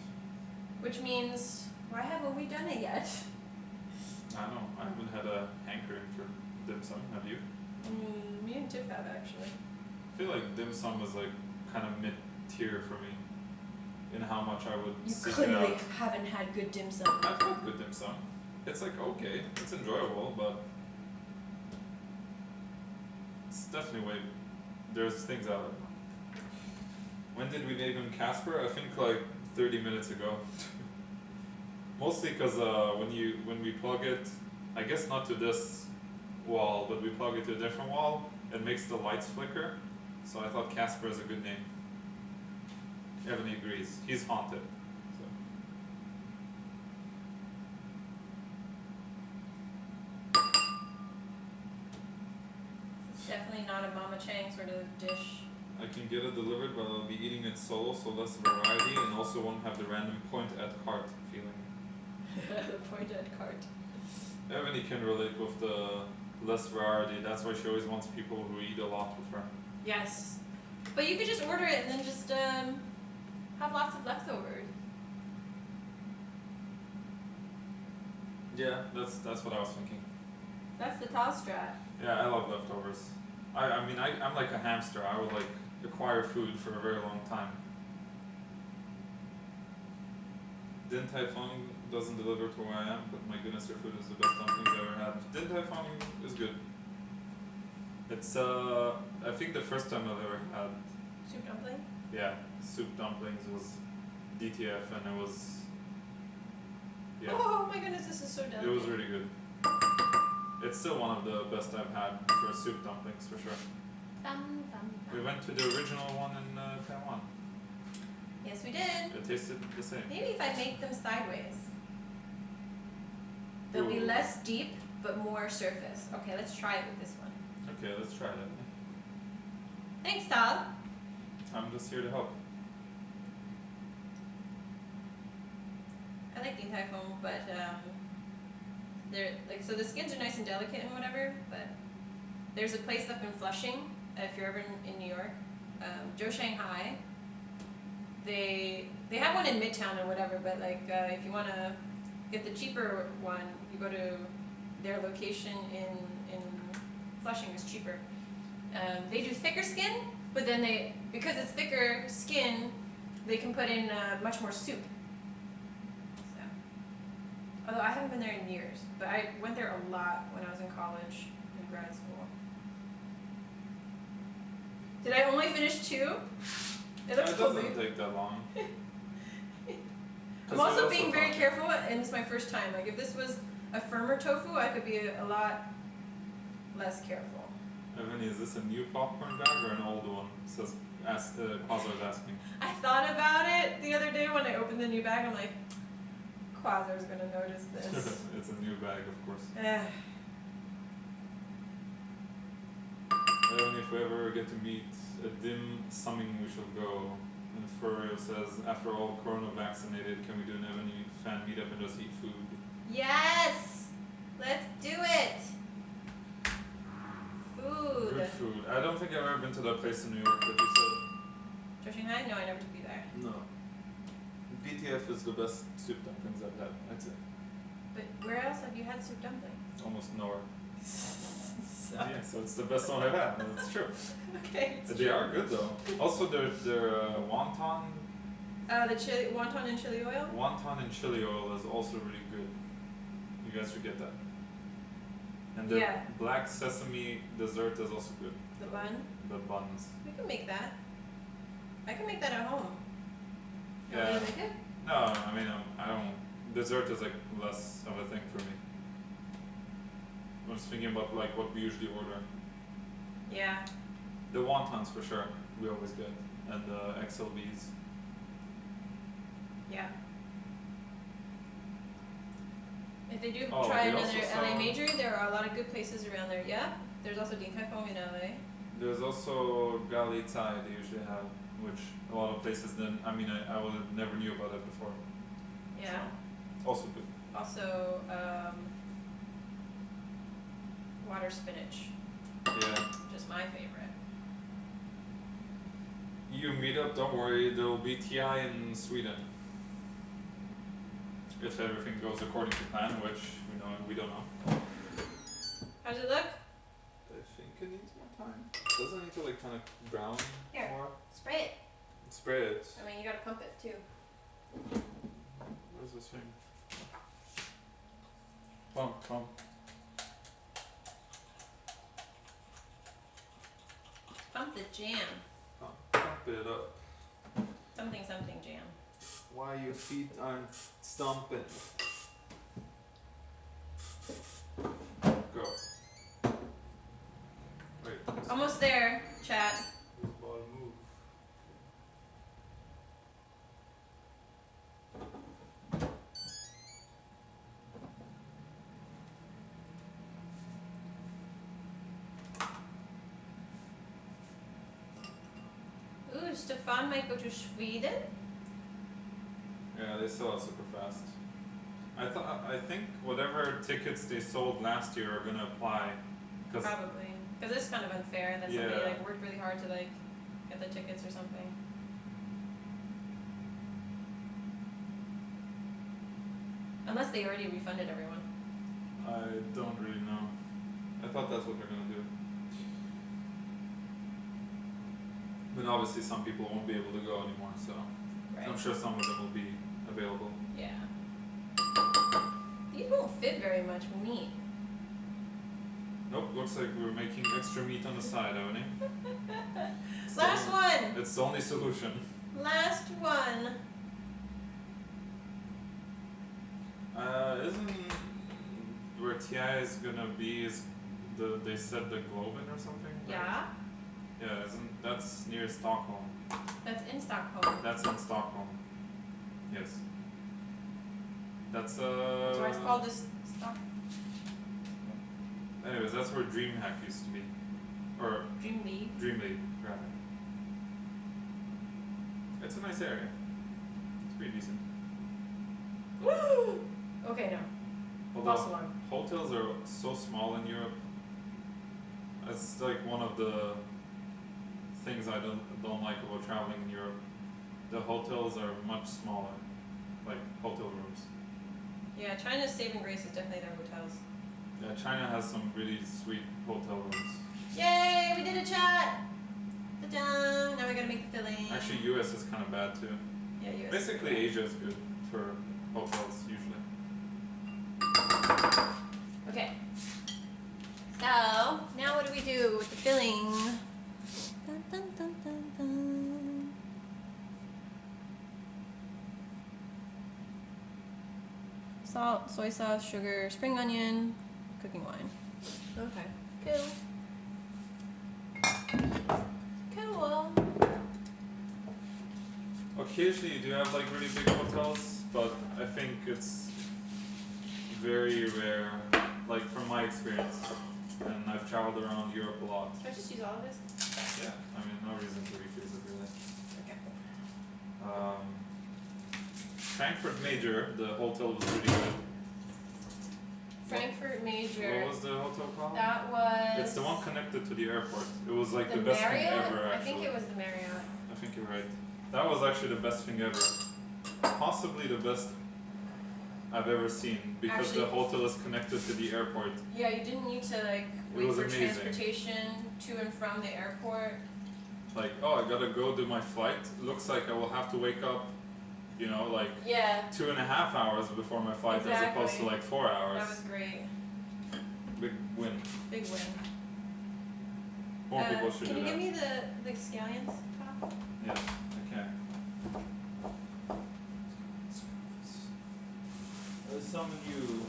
Which means, why haven't we done it yet? I don't know. I haven't had a hankering for dim sum. Have you? Me and Tiff have, actually. I feel like dim sum is like kind of mid-tier for me in how much I would You seek it clearly out. haven't had good dim sum. I've had good dim sum. It's like okay, it's enjoyable, but it's definitely way. There's things out there. When did we name him Casper? I think like 30 minutes ago. Mostly because when we plug it, I guess not to this wall, but we plug it to a different wall, it makes the lights flicker. So I thought Casper is a good name. Ebony agrees. He's haunted. So. It's definitely not a Mama Chang sort of dish. I can get it delivered, but I'll be eating it solo, so less variety, and also won't have the random point at cart feeling. The point at cart. Ebony can relate with the less variety. That's why she always wants people who eat a lot with her. Yes. But you could just order it and then just have lots of leftovers. Yeah, that's what I was thinking. That's the Tal strat. Yeah, I love leftovers. I mean, I'm like a hamster. I would like acquire food for a very long time. Din Tai Fung doesn't deliver to where I am, but my goodness, their food is the best dumplings I've ever had. Din Tai Fung is good. It's I think the first time I've ever had. Soup dumpling? Yeah, soup dumplings was DTF, and it was. Yeah. Oh my goodness, this is so delicate. It was really good. It's still one of the best I've had for soup dumplings, for sure. We went to the original one in Taiwan. Yes, we did. It tasted the same. Maybe if I make them sideways. They'll be Ooh. less deep, but more surface. Okay, let's try it with this one. Okay, let's try that. Thanks, Tal. I'm just here to help. I like Din Tai Fung, but they're like, so the skins are nice and delicate and whatever, but there's a place up in Flushing, if you're ever in New York, Joe Shanghai. They have one in Midtown and whatever, but like if you want to get the cheaper one, you go to their location in Flushing. Is cheaper. They do thicker skin, but then because it's thicker skin, they can put in much more soup. So, although I haven't been there in years, but I went there a lot when I was in college and grad school. Did I only finish 2? It looks It cool. doesn't take that long. I'm also being very careful, and it's my first time. Like if this was a firmer tofu, I could be a lot less careful. Ebony, is this a new popcorn bag or an old one? Says, Quasar's asking. I thought about it the other day when I opened the new bag. I'm like, Quasar's gonna notice this. It's a new bag, of course. Ebony, if we ever get to meet a dim summing, we shall go. And Furrio says, after all corona vaccinated, can we do an Ebony fan meetup and just eat food? Yes! Let's do it! Food. Good food. I don't think I've ever been to that place in New York that you said. Shanghai? No, I never took you there. No. PTF is the best soup dumplings I've had, I'd say. But where else have you had soup dumplings? Almost nowhere. So. Yeah, so it's the best one I've had. That's true. Okay. They are good though. Also, their wonton. The chili wonton and chili oil. Wonton and chili oil is also really good. You guys should get that. And the black sesame dessert is also good. The bun. The buns. We can make that. I can make that at home. You Yeah. want me to make it? No, I mean I don't. Dessert is like less of a thing for me. I was thinking about like what we usually order. Yeah. The wontons for sure. We always get, and the XLBs. Yeah. If they do Oh, try they another also LA sell- major, there are a lot of good places around there. Yeah. There's also Din Tai Fung in LA. There's also gali Thai they usually have, which a lot of places then. I mean I would never knew about it before. Yeah. So, also good. Also, water spinach, Yeah. which is my favorite. You meet up, don't worry, there will be TI in Sweden. If everything goes according to plan, which we don't know. How does it look? I think it needs more time. Doesn't it need to like kind of brown Here. more? Spray it. Spray it. I mean, you gotta pump it too. Where's this thing? Pump. Pump the jam. Pump it up. Something jam. Why your feet aren't stomping? Go. Wait. Almost there, chat. This ball move. Ooh, Stefan might go to Sweden. Yeah, they sell out super fast. I think whatever tickets they sold last year are gonna apply. Cause Probably. Because it's kind of unfair that somebody Yeah. like worked really hard to like get the tickets or something. Unless they already refunded everyone. I don't really know. I thought that's what they're gonna do. But obviously some people won't be able to go anymore, so Right. I'm sure some of them will be available. Yeah. These won't fit very much meat. Nope, looks like we're making extra meat on the side, haven't we? Last one! It's the only solution. Last one. Isn't where TI is gonna be is they said the Globen or something? Right? Yeah. Yeah, that's near Stockholm. That's in Stockholm. That's in Stockholm. Yes. That's That's why it's called this Stock Anyways, that's where DreamHack used to be. Or Dream League. Dreamleague, rather. It's a nice area. It's pretty decent. Woo! Okay, no. False Although alarm. hotels are so small in Europe. That's like one of the things I don't like about traveling in Europe. The hotels are much smaller, like hotel rooms. Yeah, China's saving grace is definitely their hotels. Yeah, China has some really sweet hotel rooms. Yay! We did a chat! Ta-da! Now we gotta make the filling. Actually, US is kind of bad too. Yeah, US. Basically, Asia is good for hotels usually. Okay. So, now what do we do with the filling? Dun, dun, dun, dun, dun. Salt, soy sauce, sugar, spring onion, cooking wine. Okay, cool. occasionally you do have like really big hotels, but I think it's very rare, like from my experience. And I've traveled around Europe a lot. Can I just use all of this? Yeah, I mean, no reason to refuse it really. Okay. Frankfurt Major, the hotel was really good. Frankfurt Major. What was the hotel called? That was. It's the one connected to the airport. It was like the the best Marriott? thing ever, actually. I think it was the Marriott. I think you're right. That was actually the best thing ever. Possibly the best I've ever seen, because the hotel is connected to the airport. Yeah, you didn't need to like wait for transportation to and from the airport. Like, oh, I gotta go do my flight. Looks like I will have to wake up, you know, like 2.5 hours before my flight, as opposed to like 4 hours. That was great. Big win. Big win. More people should do that. Can you give me the scallions, Tom? Yeah, okay. I summon you.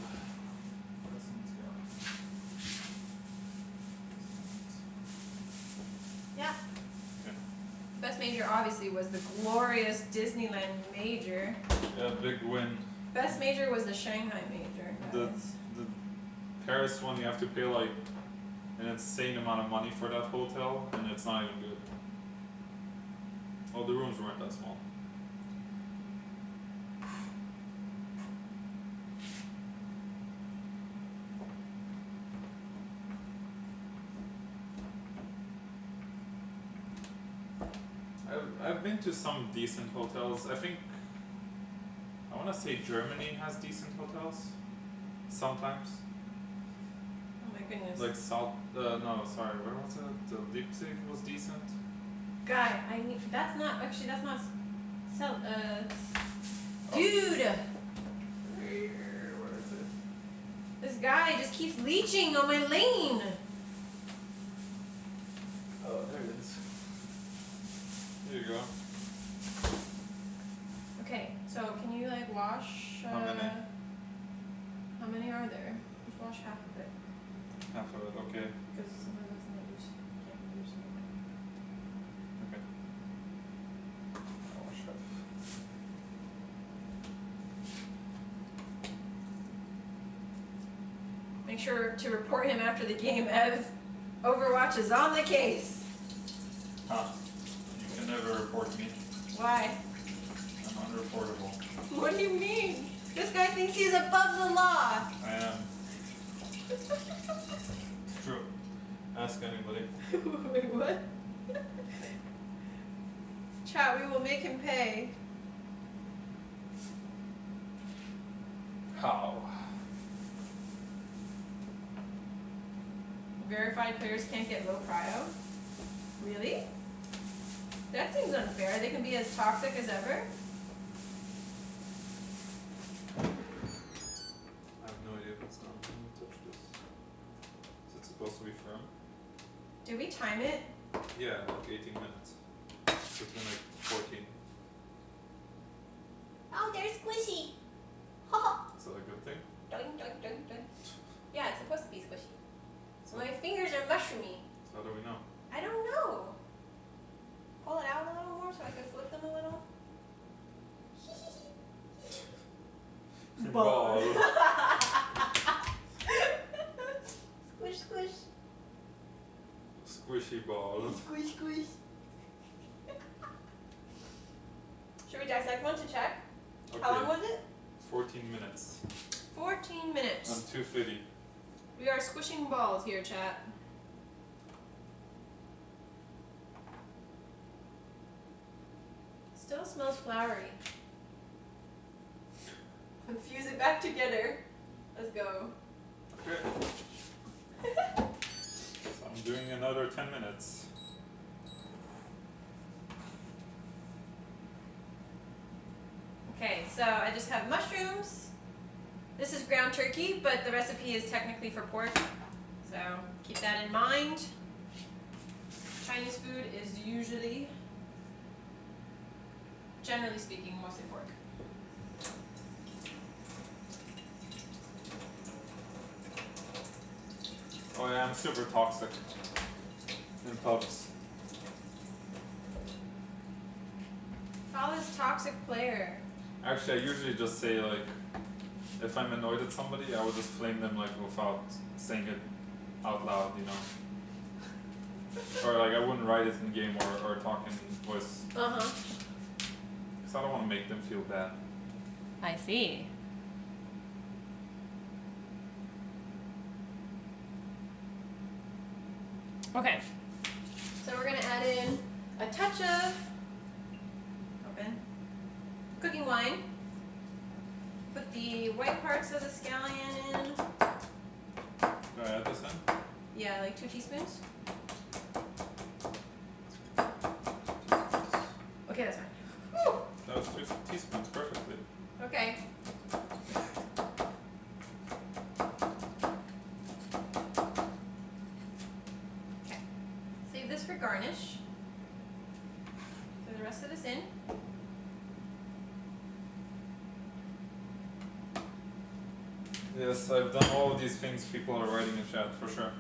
Yeah. Okay. Best major obviously was the glorious Disneyland major. Yeah, big win. Best major was the Shanghai major. The Paris one, you have to pay like an insane amount of money for that hotel, and it's not even good. Oh, the rooms weren't that small. I've been to some decent hotels. I want to say Germany has decent hotels. Sometimes. Oh my goodness. Like no, sorry, where was it? The Leipzig was decent. Guy, dude! Where is it? This guy just keeps leeching on my lane! Oh, there it is. There you go. Okay, so can you like wash, How many? How many are there? Just wash half of it. Half of it, okay. Because some of it's not used, can't be used anymore. Okay. I'll wash half. Make sure to report him after the game, Ev. Overwatch is on the case. Huh. You can never report me. Why? I'm unreportable. What do you mean? This guy thinks he's above the law. I am. It's true. Ask anybody. Wait, what? Chat, we will make him pay. How? Verified players can't get low cryo? Really? That seems unfair. They can be as toxic as ever. I have no idea if it's done. Let me touch this. Is it supposed to be firm? Did we time it? Yeah, like 18 minutes. It's been like 14. Oh, they're squishy. Is that a good thing? Doink, doink, doink, doink. Yeah, it's supposed to be squishy. So my fingers are mushroomy. So how do we know? I don't know. Pull it out a little more so I can flip them a little. Ball. Squish, squish. Squishy ball. Squish, squish. Should we dissect one to check? Okay. How long was it? 14 minutes. 14 minutes. I'm 250. We are squishing balls here, chat. Still smells flowery. Fuse it back together. Let's go. Okay. So I'm doing another 10 minutes. Okay, so I just have mushrooms. This is ground turkey, but the recipe is technically for pork. So keep that in mind. Chinese food is usually, generally speaking, mostly pork. Oh yeah, I'm super toxic in pubs. All this toxic toxic player. Actually, I usually just say like, if I'm annoyed at somebody, I would just flame them like without saying it out loud, you know. Or like I wouldn't write it in game or talk in voice. Because I don't want to make them feel bad. I see. Okay. So we're gonna add in a touch of cooking wine. Put the white parts of the scallion in. Do I add this in? Yeah, like 2 teaspoons. Okay, that's fine. Whew. That was 2 teaspoons perfectly. Okay. Okay. Save this for garnish. Throw the rest of this in. Yes, I've done all of these things people are writing in chat for sure.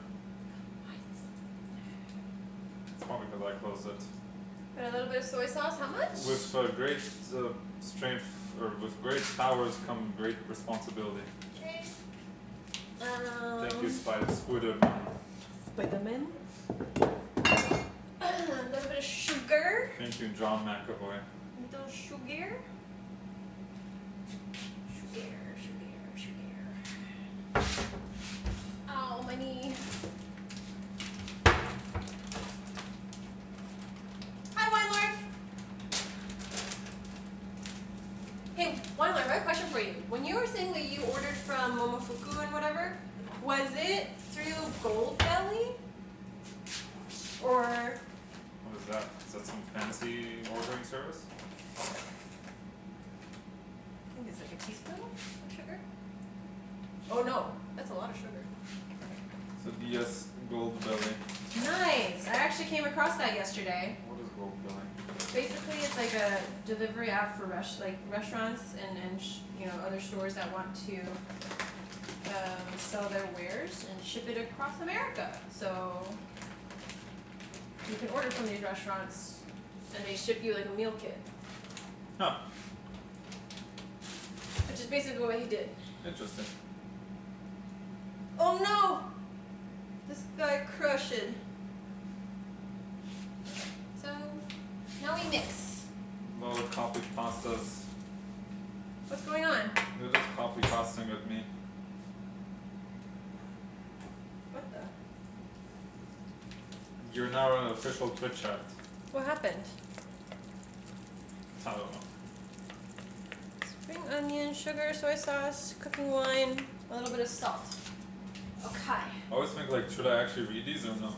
It's probably because I closed it. Put a little bit of soy sauce. How much? With great strength, or with great powers come great responsibility. Okay. Thank you, Spider-Man. Spider-Man. A little bit of sugar. Thank you, John McAvoy. Little sugar. Ow, my knee. Hi, Weinlord. Hey, Weinlord, I have a question for you. When you were saying that you ordered from Momofuku and whatever, was it through Goldbelly? Or? What is that? Is that some fancy ordering service? I think it's like a teaspoon of sugar. Oh no, that's a lot of sugar. So DS Goldbelly. Nice. I actually came across that yesterday. What is Goldbelly? Basically, it's like a delivery app for restaurants and you know, other stores that want to sell their wares and ship it across America. So you can order from these restaurants and they ship you like a meal kit. Huh. Which is basically what he did. Interesting. Oh no! This guy crushed it. So now we mix. A lot of copy pastas. What's going on? They're just copy pasting with me. What the? You're now an official Twitch chat. What happened? I don't know. Spring onion, sugar, soy sauce, cooking wine, a little bit of salt. Okay. I always think like, should I actually read these or no?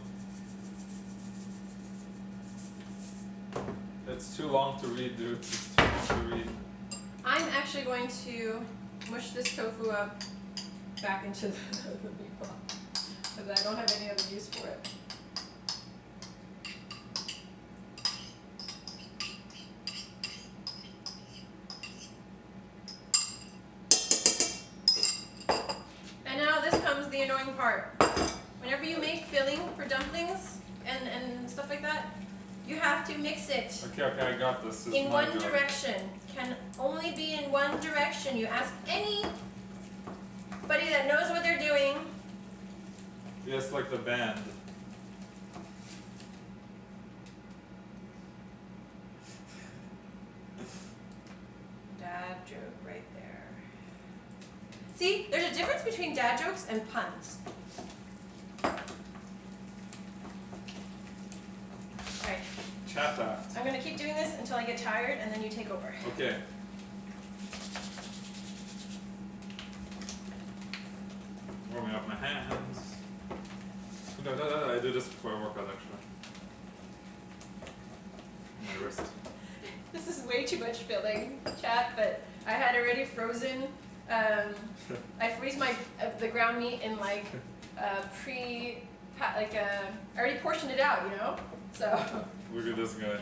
It's too long to read, dude. It's too long to read. I'm actually going to mush this tofu up back into the meatball because I don't have any other use for it. And now this comes the annoying part. Whenever you make filling for dumplings and stuff like that, you have to mix it. Okay, I got this. This is In my one job. direction. Can only be in one direction. You ask anybody that knows what they're doing. Yes, like the band. Dad joke right there. See, there's a difference between dad jokes and puns. Alright, Chat that. I'm gonna keep doing this until I get tired and then you take over. Okay. Warming up my hands. I do this before I work out actually. My wrist. This is way too much filling, chat, but I had already frozen. I freeze the ground meat in like I already portioned it out, you know. So. Look at this guy.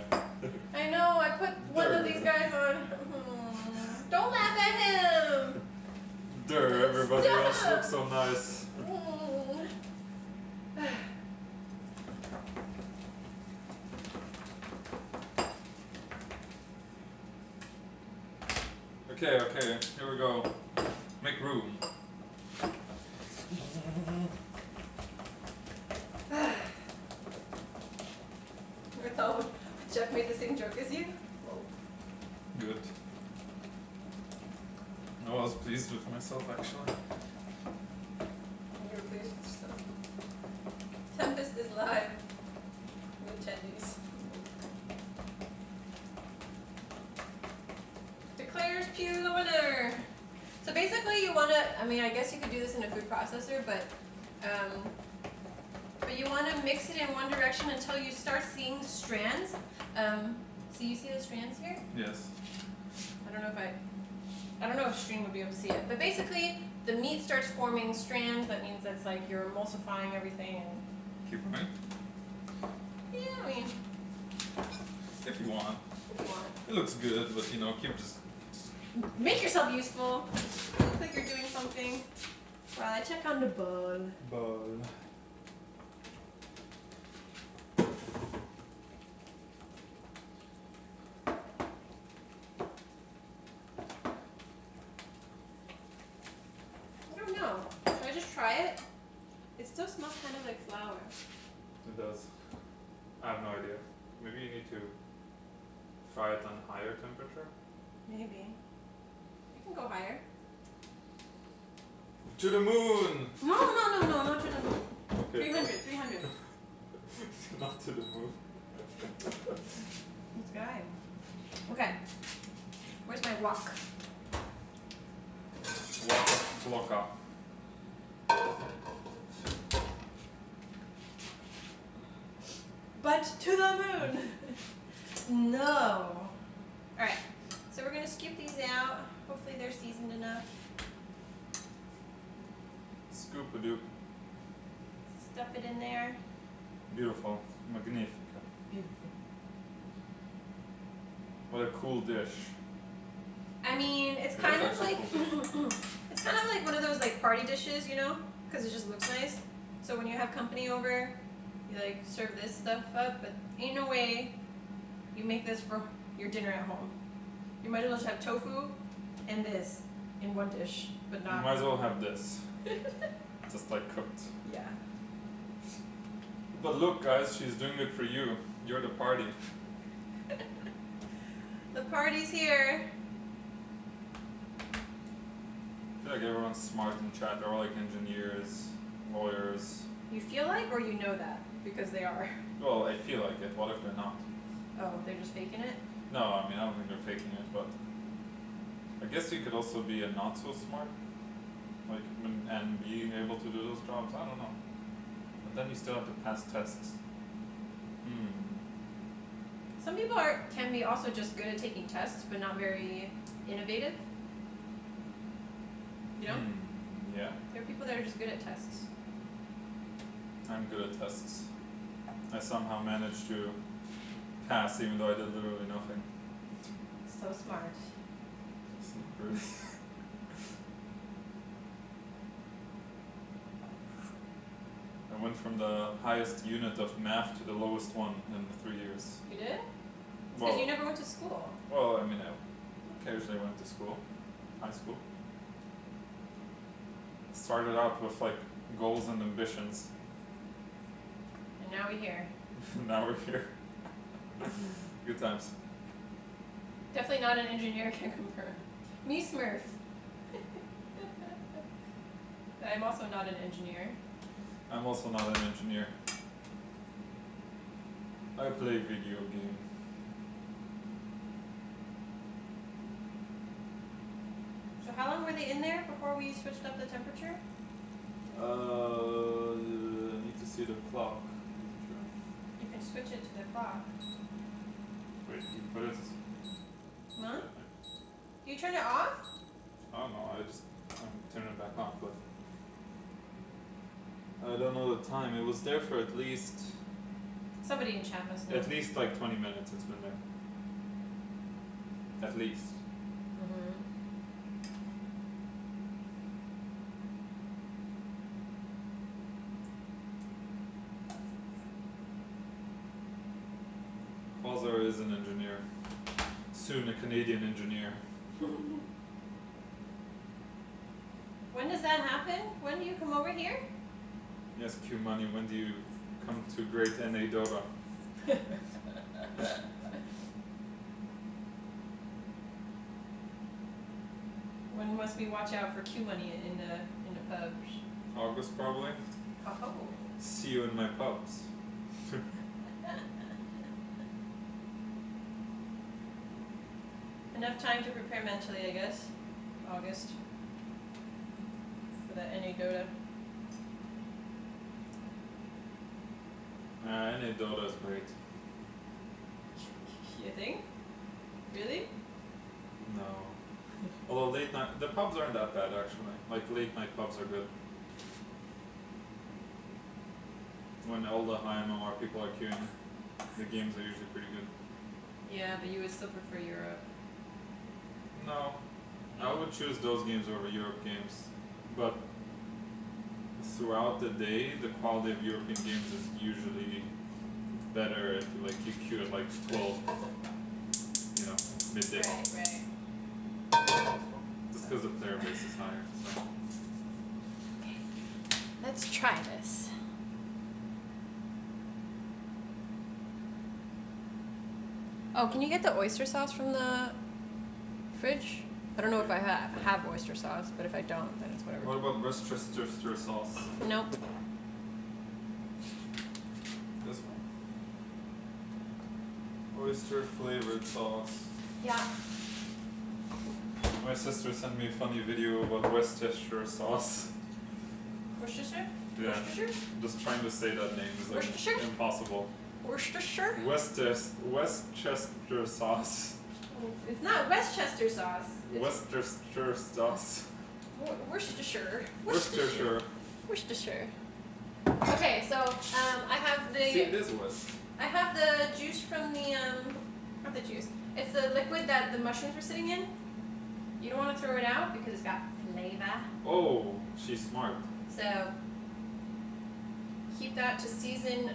I know. I put one of these guys on. Don't laugh at him. Durr, everybody Stop. else looks so nice. Okay, here we go. Make room. I thought Jeff made the same joke as you. Good. No, I was pleased with myself actually. You're pleased with yourself. Tempest is live with attendees. Declares Pew the winner. So basically you want to, I mean, I guess you could do this in a food processor, but you want to mix it in one direction until you start seeing strands. So you see the strands here? Yes. I don't know if stream would be able to see it, but basically the meat starts forming strands. That means that's like you're emulsifying everything. And Keep going. yeah, I mean, If you want. if you want. It looks good, but you know, keep just. Make yourself useful. Look like you're doing something. While I check on the ball. Ball. I don't know. Should I just try it? It still smells kind of like flour. It does. I have no idea. Maybe you need to fry it on higher temperature. Maybe. You can go higher. To the moon! No, not to the moon. Okay. 300. Not to the moon. This guy. Okay. Where's my wok? Flocka. But to the moon! No. Alright, so we're gonna skip these out. Hopefully they're seasoned enough. Scoop-a-doop. Stuff it in there. Beautiful. Magnifica. What a cool dish. I mean, it's It kind is of like actually it's kind of like one of those like party dishes, you know, because it just looks nice. So when you have company over, you like serve this stuff up, but ain't no way you make this for your dinner at home. You might as well just have tofu and this in one dish, but You not. might as well have this. Just like cooked. Yeah. But look guys, she's doing it for you. You're the party. The party's here. I feel like everyone's smart in chat. They're all like engineers, lawyers. You feel like, or you know that because they are. Well, I feel like it. What if they're not? Oh, they're just faking it. No, I mean I don't think they're faking it, but I guess you could also be a not so smart, like and being able to do those jobs. I don't know. But then you still have to pass tests. Some people can be also just good at taking tests, but not very innovative. You know, Yeah, there are people that are just good at tests. I'm good at tests. I somehow managed to pass even though I did literally nothing. So smart. Sneakers. I went from the highest unit of math to the lowest one in 3 years. You did? Because Well, you never went to school. well, I mean, I occasionally went to school, high school. Started out with like goals and ambitions. And now we're here. Now we're here. Good times. Definitely not an engineer can compare. Me Smurf. I'm also not an engineer. I'm also not an engineer. I play video game. So how long were they in there before we switched up the temperature? I need to see the clock. You can switch it to the clock. Wait, you put it. Huh? Do you turn it off? Oh no, I'm turning it back on, but I don't know the time. It was there for at least Somebody in chat must know. like 20 minutes. It's been there. At least. Mm-hmm. Quasar is an engineer. Soon a Canadian engineer. When does that happen? When do you come over here? Yes, Q Money, when do you come to Great NA Dota? When must we watch out for Q money in the pubs? August probably. Oh. See you in my pubs. Enough time to prepare mentally, I guess. August. For that NA Dota. NA Dota is great. You think? Really? No. Although late night, the pubs aren't that bad actually. Like late night pubs are good. When all the high MMR people are queuing, the games are usually pretty good. Yeah, but you would still prefer Europe. No, I would choose those games over Europe games, but throughout the day, the quality of European games is usually better if you queue at like 12, midday. Right. Just because the player base is higher. So. Okay. Let's try this. Oh, can you get the oyster sauce from the fridge? I don't know if I have oyster sauce, but if I don't, then it's whatever. What about Worcestershire sauce? Nope. This one. Oyster flavored sauce. Yeah. My sister sent me a funny video about Worcestershire sauce. Worcestershire? Yeah. Worcestershire? Just trying to say that name is like Worcestershire? impossible. Worcestershire? Westchester sauce. It's not Westchester sauce. It's Worcestershire sauce. Worcestershire. Worcestershire. Worcestershire. Okay, so I have the. See, it is West. I have the juice from the not the juice. It's the liquid that the mushrooms were sitting in. You don't want to throw it out because it's got flavor. Oh, she's smart. So keep that to season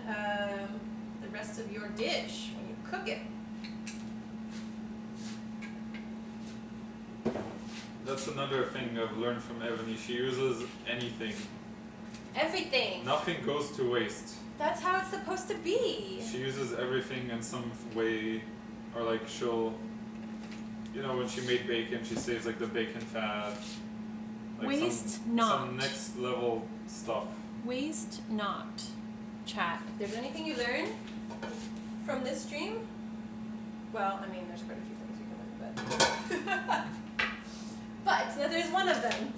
the rest of your dish when you cook it. That's another thing I've learned from Ebony. She uses anything. Everything. Nothing goes to waste. That's how it's supposed to be. She uses everything in some way, or like she'll, when she made bacon, she saves like the bacon fat. Like Waste not. Some next level stuff. Waste not. Chat. If there's anything you learn from this stream, well, I mean, there's quite a few things you can learn, but but there's one of them.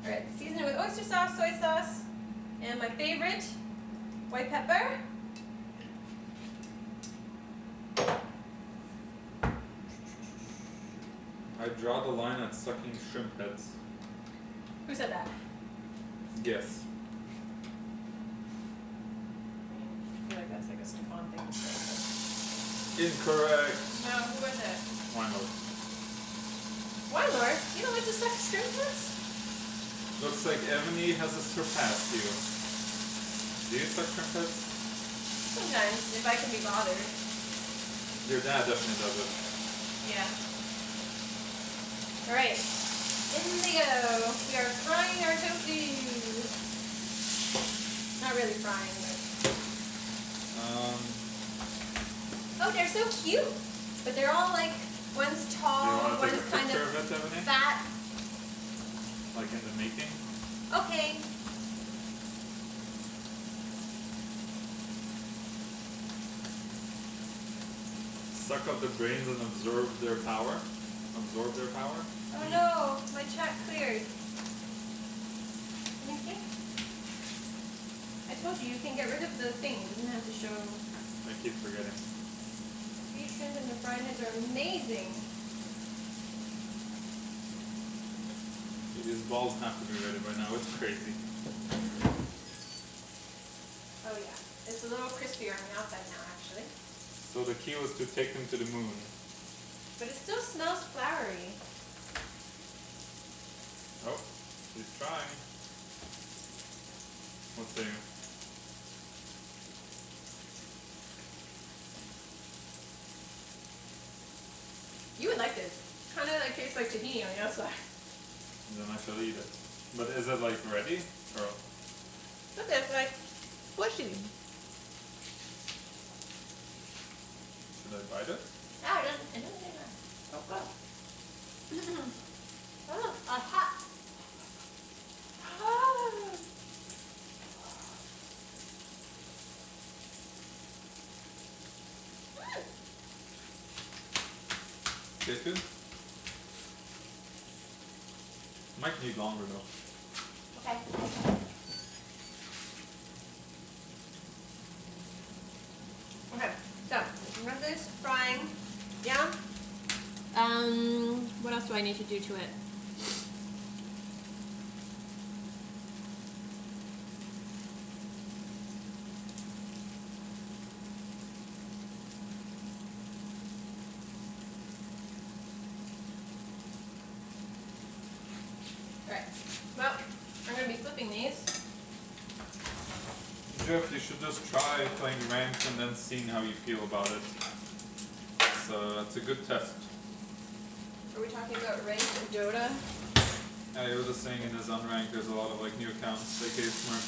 All right, season it with oyster sauce, soy sauce, and my favorite, white pepper. I draw the line at sucking shrimp heads. Who said that? Yes. I feel like that's like a Stefan thing to say. Incorrect. No, who was it? Why not? Why, Lord? You don't like to suck shrimp heads? Looks like Ebony has surpassed you. Do you suck shrimp heads? Sometimes, if I can be bothered. Your dad definitely does it. Yeah. Alright. Indigo. We are frying our tofu. Not really frying, but. Oh, they're so cute. But they're all like, one's tall, one's kind of fat. Like in the making? Okay. Suck up the brains and absorb their power? Absorb their power? Oh no, my chat cleared. Let me see. I told you, you can get rid of the thing. It doesn't have to show. I keep forgetting. These shrimp and the fried heads are amazing. These balls have to be ready by now. It's crazy. Oh yeah, it's a little crispier on the outside now, actually. So the key was to take them to the moon. But it still smells floury. Oh, she's trying. Let's see. You would like this. Kind of like tastes like tahini on the outside. Then I shall eat it. But is it like ready? Or Look, it's like squishy. should I bite it? Ah, it doesn't take that. Oh, God. Oh, hot. Ah. Tastes good? Might need longer though. Okay. Okay, so we got this frying. Yeah. What else do I need to do to it? Alright. Well, I'm gonna be flipping these. Jeff, you should just try playing ranked and then seeing how you feel about it. So it's a good test. Are we talking about ranked and Dota? Yeah, he was just saying in his unranked there's a lot of like new accounts, aka Smurf.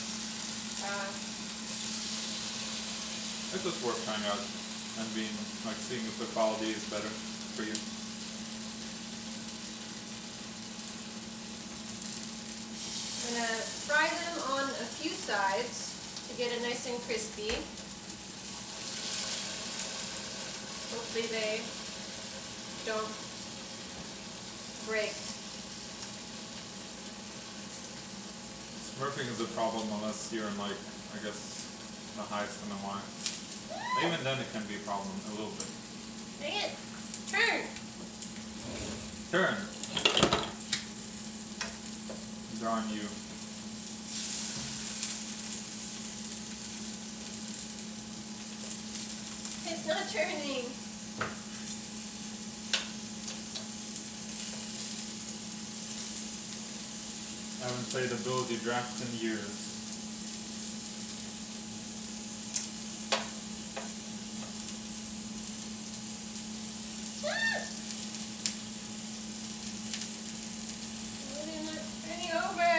It's just worth trying out and being like seeing if the quality is better for you. I'm gonna fry them on a few sides to get it nice and crispy. Hopefully they don't break. Smurfing is a problem unless you're in like, I guess, the highest MMI. Even then it can be a problem a little bit. Dang it! Turn! Turn! Darn you. It's not turning. I haven't played ability draft in years. Why is it not turning over?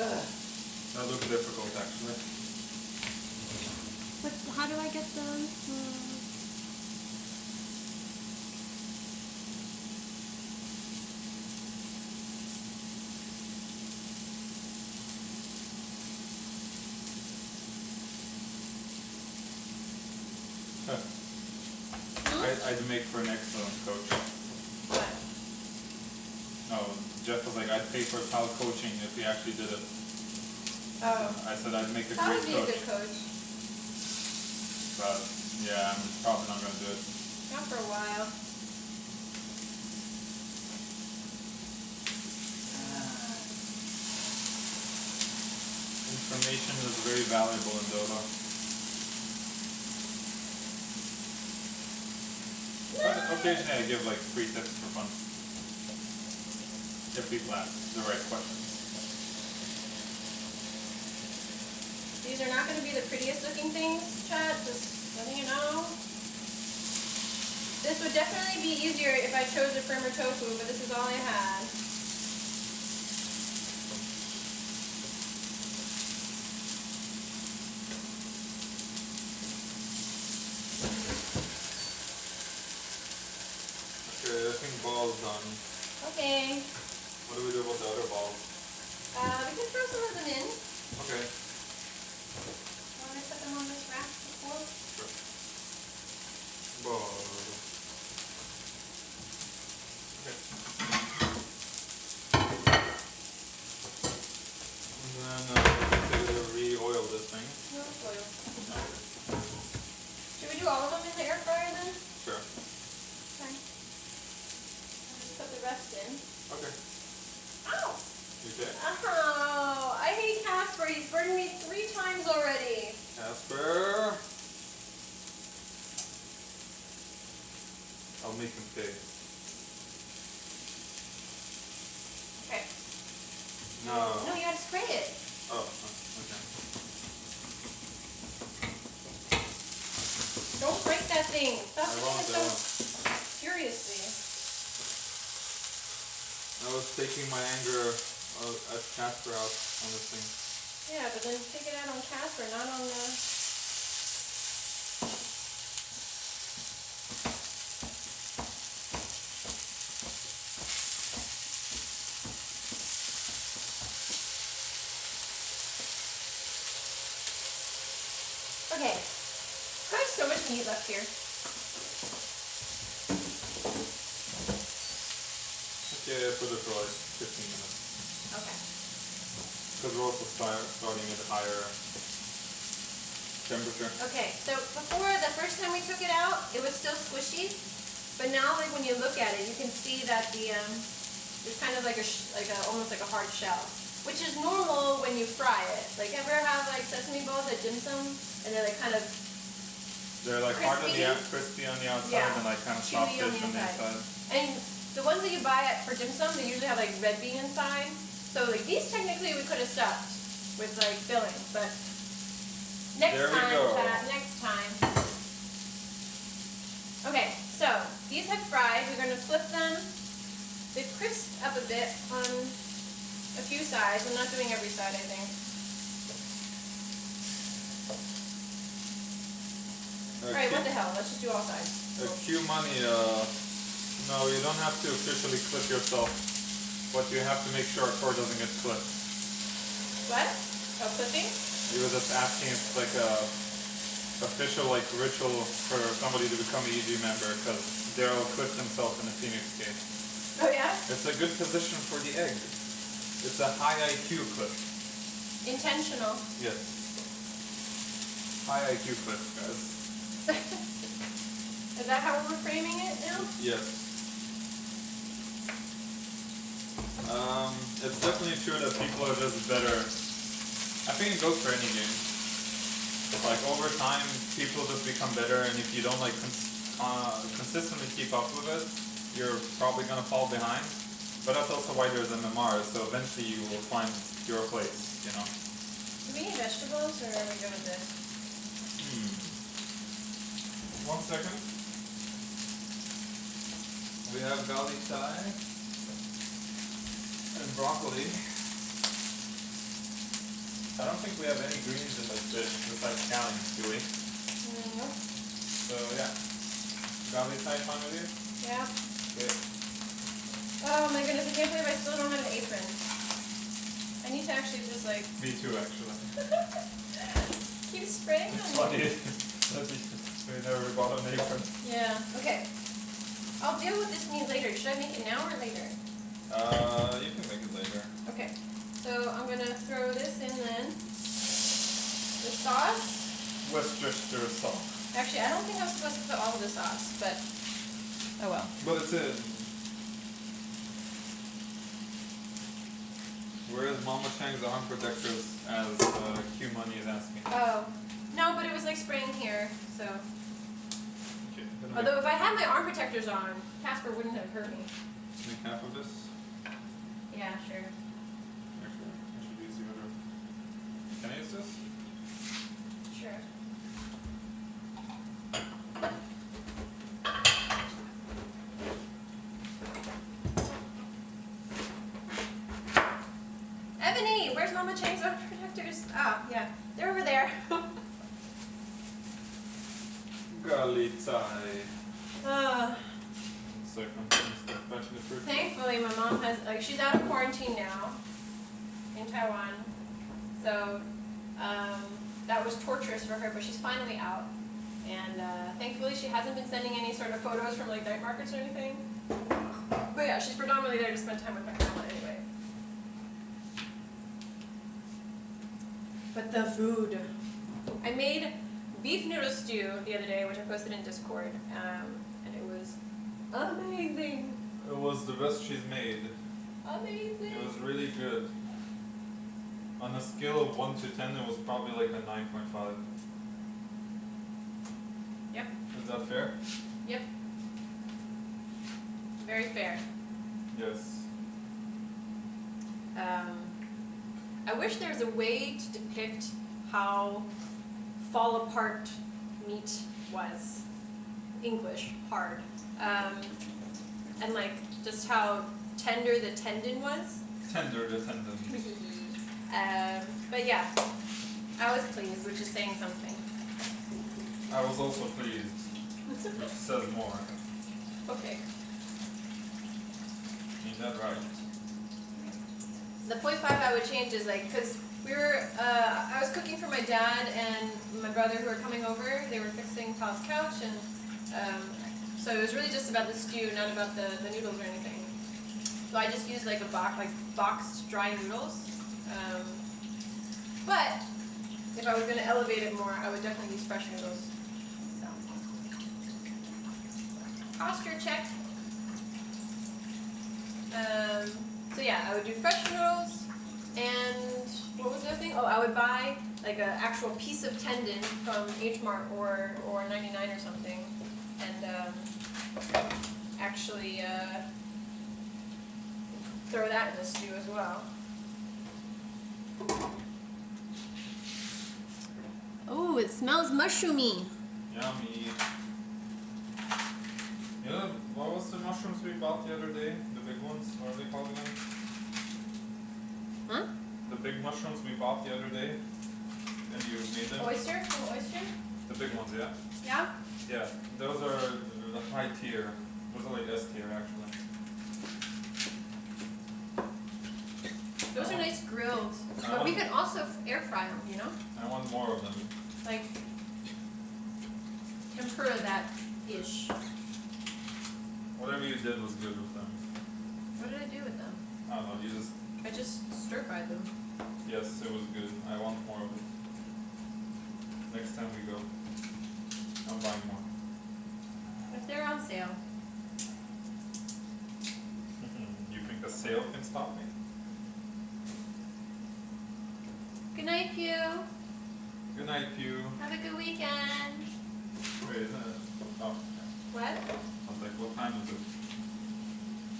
Ugh. That looks difficult actually. But how do I get them? I'd make for an excellent coach. What? No, Jeff was like, I'd pay for Pal coaching if he actually did it. Oh. I said I'd make a How great would be a coach. good coach? But yeah, I'm probably not gonna do it. Not for a while. Information is very valuable in Dota. But occasionally I give like free tips for fun. If people ask the right questions. These are not going to be the prettiest looking things, chat, just letting you know. This would definitely be easier if I chose a firmer tofu, but this is all I had. Okay, I think ball's done. Okay. What do we do about the other balls? We can throw some of them in. Okay. Want me to put them on this rack before? Sure. Ball. Okay. And then we re-oil this thing. No oil. Should we do all of them in the air fryer then? Sure. Okay. I'll just put the rest in. Okay. Ow! You okay? Oh, I hate Casper. He's burned me 3 times already. Casper. I'll make him pay. Okay. No. No, you gotta spray it. Oh, okay. that thing. Stop I doing won't, it so furiously. I was taking my anger at Casper out on this thing. Yeah, but then take it out on Casper, not on the... Okay. I have so much meat left here. Okay, I put it for like 15 minutes. Okay. Because we're also starting at a higher temperature. Okay, so before, the first time we took it out, it was still squishy. But now, like when you look at it, you can see that the there's kind of like almost like a hard shell, which is normal when you fry it. Like, ever have like sesame balls at dim sum, and they're like kind of They're like crispy on the outside, Yeah. and like kind of Chewy soft-ish on the inside. inside. And the ones that you buy for dim sum, they usually have like red bean inside. So like these technically we could have stuffed with like filling, but next There we time, go. next time. Okay, so these have fried. We're going to flip them. They've crisped up a bit on a few sides. I'm not doing every side, I think. Alright, what the hell? Let's just do all sides. Money, no, you don't have to officially clip yourself, but you have to make sure a cord doesn't get clipped. What? Oh, clipping? You were just asking if it's like a official like ritual for somebody to become an EG member, because Daryl clipped himself in a Phoenix case. Oh yeah? It's a good position for the egg. It's a high IQ clip. Intentional. Yes. High IQ clip, guys. Is that how we're framing it now? Yes. It's definitely true that people are just better. I think it goes for any game. Like over time, people just become better, and if you don't like consistently keep up with it, you're probably gonna fall behind. But that's also why there's MMRs, so eventually you will find your place, you know. Do we need vegetables, or are we good with this? 1 second. We have garlic Thai and broccoli. I don't think we have any greens in this dish besides scallions, do we? No. So yeah. Garlic Thai fine with you? Yeah. Okay. Oh my goodness, I can't believe I still don't have an apron. I need to actually just like... Me too, actually. keep spraying It's on funny me. that we never bought an apron. Yeah, okay. I'll deal with this meat later. Should I make it now or later? You can make it later. Okay. So I'm gonna throw this in then. The sauce. Worcestershire sauce. Actually, I don't think I'm supposed to put all of the sauce, but oh well. But it's in. Where's Mama Chang's arm protectors, as Q Money is asking? Oh. No, but it was like spraying here, so. Okay. Although if I had my arm protectors on, Casper wouldn't have hurt me. Make half of this. Yeah, sure. Actually, I should use the other. Can I use this? Sure. Ebony, where's Mama Chang's arm protectors? Ah, yeah, they're over there. Garlic Thai. uh, So fetching the fruit. Thankfully, my mom has, like, she's out of quarantine now in Taiwan. So, that was torturous for her, but she's finally out. And thankfully, she hasn't been sending any sort of photos from like night markets or anything. But yeah, she's predominantly there to spend time with my grandma anyway. But the food. I made beef noodle stew the other day, which I posted in Discord, and it was amazing. It was the best she's made. Amazing. It was really good. On a scale of 1 to 10, it was probably like a 9.5. Yep. Is that fair? Yep. Very fair. Yes. I wish there was a way to depict how fall apart meat was. English, hard. And like just how tender the tendon was. Tender the tendon. But yeah, I was pleased, which is saying something. I was also pleased, which says more. Okay. Ain't that right? The 0.5 I would change is like, because we were, I was cooking for my dad and my brother who were coming over. They were fixing Paul's couch, and so it was really just about the stew, not about the noodles or anything. So I just used like boxed dry noodles. But if I was going to elevate it more, I would definitely use fresh noodles. So, posture check. So yeah, I would do fresh noodles, and what was the other thing? Oh, I would buy like an actual piece of tendon from H Mart or 99 or something, and actually throw that in the stew as well. Oh, it smells mushroomy. Yummy. You know, what was the mushrooms we bought the other day? The big ones? What are they called again? Huh? The big mushrooms we bought the other day? And you made them? Oyster? From oyster? The big ones, yeah? Yeah? Yeah. Those are the high tier. Those are like S tier, actually. Those are nice grilled. But we could also air fry them, you know? I want more of them. Like, tempura that-ish. Whatever you did was good with them. What did I do with them? I don't know, you just... I just stir-fried them. Yes, it was good. I want more of it. Next time we go, I'm buying more. If they're on sale. You think a sale can stop me? Good night, Pew. Good night, Pew. Have a good weekend. Wait, isn't it? Oh, What? I was like, what time is it?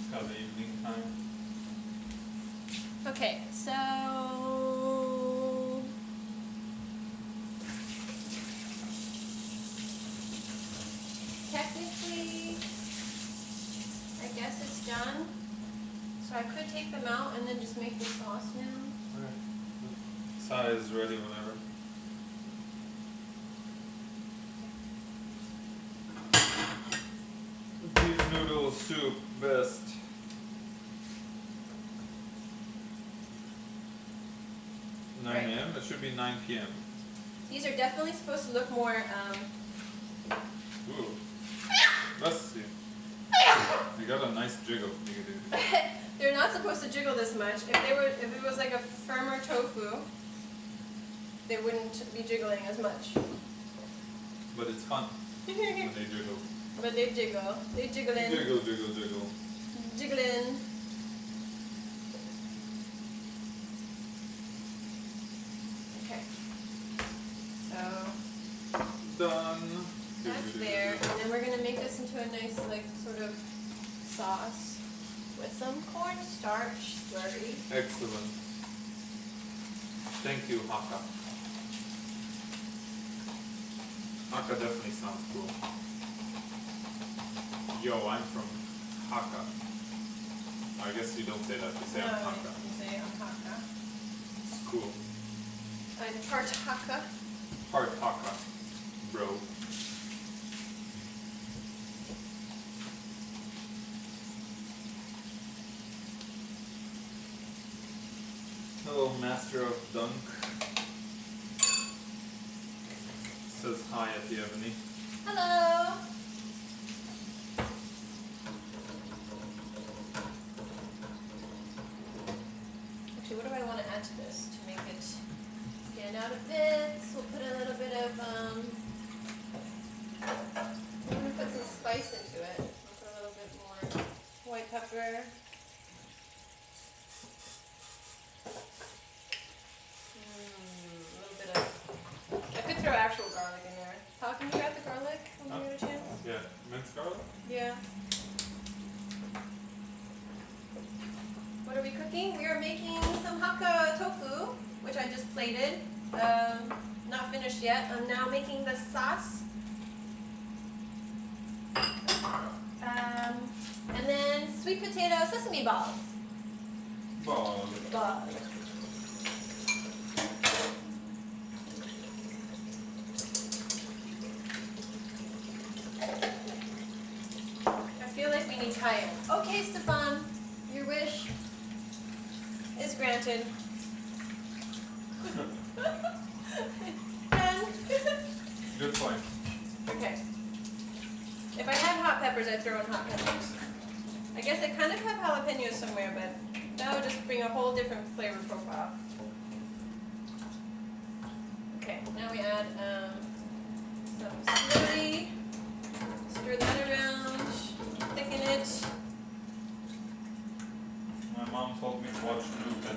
It's kind of the evening time. Okay, so technically, I guess it's done. So I could take them out and then just make the sauce now. Okay. Size ready whenever. Beef noodle soup, best. Right. 9 a.m. It should be 9 p.m. These are definitely supposed to look more, Ooh. Let's see. You got a nice jiggle, you do. they're not supposed to jiggle this much. If it was like a firmer tofu, they wouldn't be jiggling as much. But it's fun when they jiggle. But they jiggle. They jiggle in. Jiggle, jiggle, jiggle. Jiggling. Okay. So Done. that's there. And then we're gonna make this into a nice like sort of sauce with some cornstarch slurry. Excellent. Thank you, Haka. Haka definitely sounds cool. Yo, I'm from Haka. I guess you don't say that, you say I'm Haka. You say I'm Haka. It's cool. I'm part Haka. Part Haka, bro. Hello, Master of Dunk. Says hi at the Ebony. Hello. Actually, what do I want to add to this to make it stand out a bit? So we'll put a little bit of I'm gonna put some spice into it. I'll put a little bit more white pepper. I could throw actual garlic in there. How can you grab the garlic when you get a chance? Yeah, minced garlic? Yeah. What are we cooking? We are making some Hakka tofu, which I just plated. Not finished yet. I'm now making the sauce. sweet potato sesame balls. Ball. Balls. I feel like we need cayenne. Okay, Stefan, your wish is granted. And Good point. okay. If I had hot peppers, I'd throw in hot peppers. I guess I kind of have jalapenos somewhere, but that would just bring a whole different flavor profile. Okay, now we add some slowly. Stir that around, thicken it. My mom told me to watch Lupin.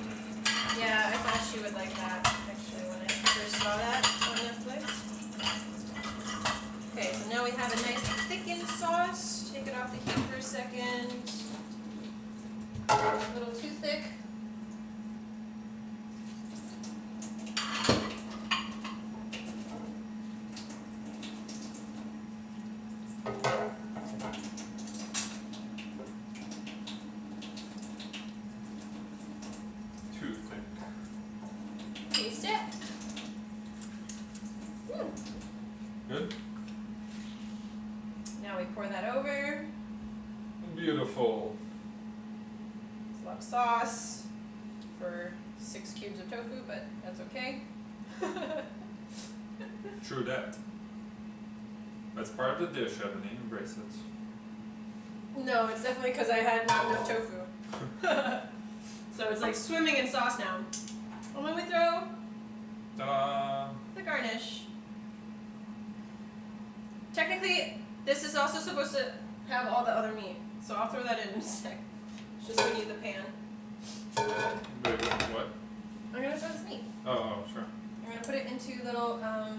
Yeah, I thought she would like that, actually, when I first saw that on Netflix. Okay, so now we have a nice thickened sauce. Take it off the heat for a second. A little too thick. Too thick. Taste it. Good? Now we pour that over. Beautiful. It's a lot of sauce for 6 cubes of tofu, but that's okay. True that. That's part of the dish, Ebony. Embrace it. No, it's definitely because I had not enough tofu. So it's like swimming in sauce now. And then we throw Ta-da! the garnish. Technically, this is also supposed to have all the other meat, so I'll throw that in a sec. It's just we need the pan. Wait, what? I'm gonna throw this meat. Oh, sure. I'm gonna put it into little, I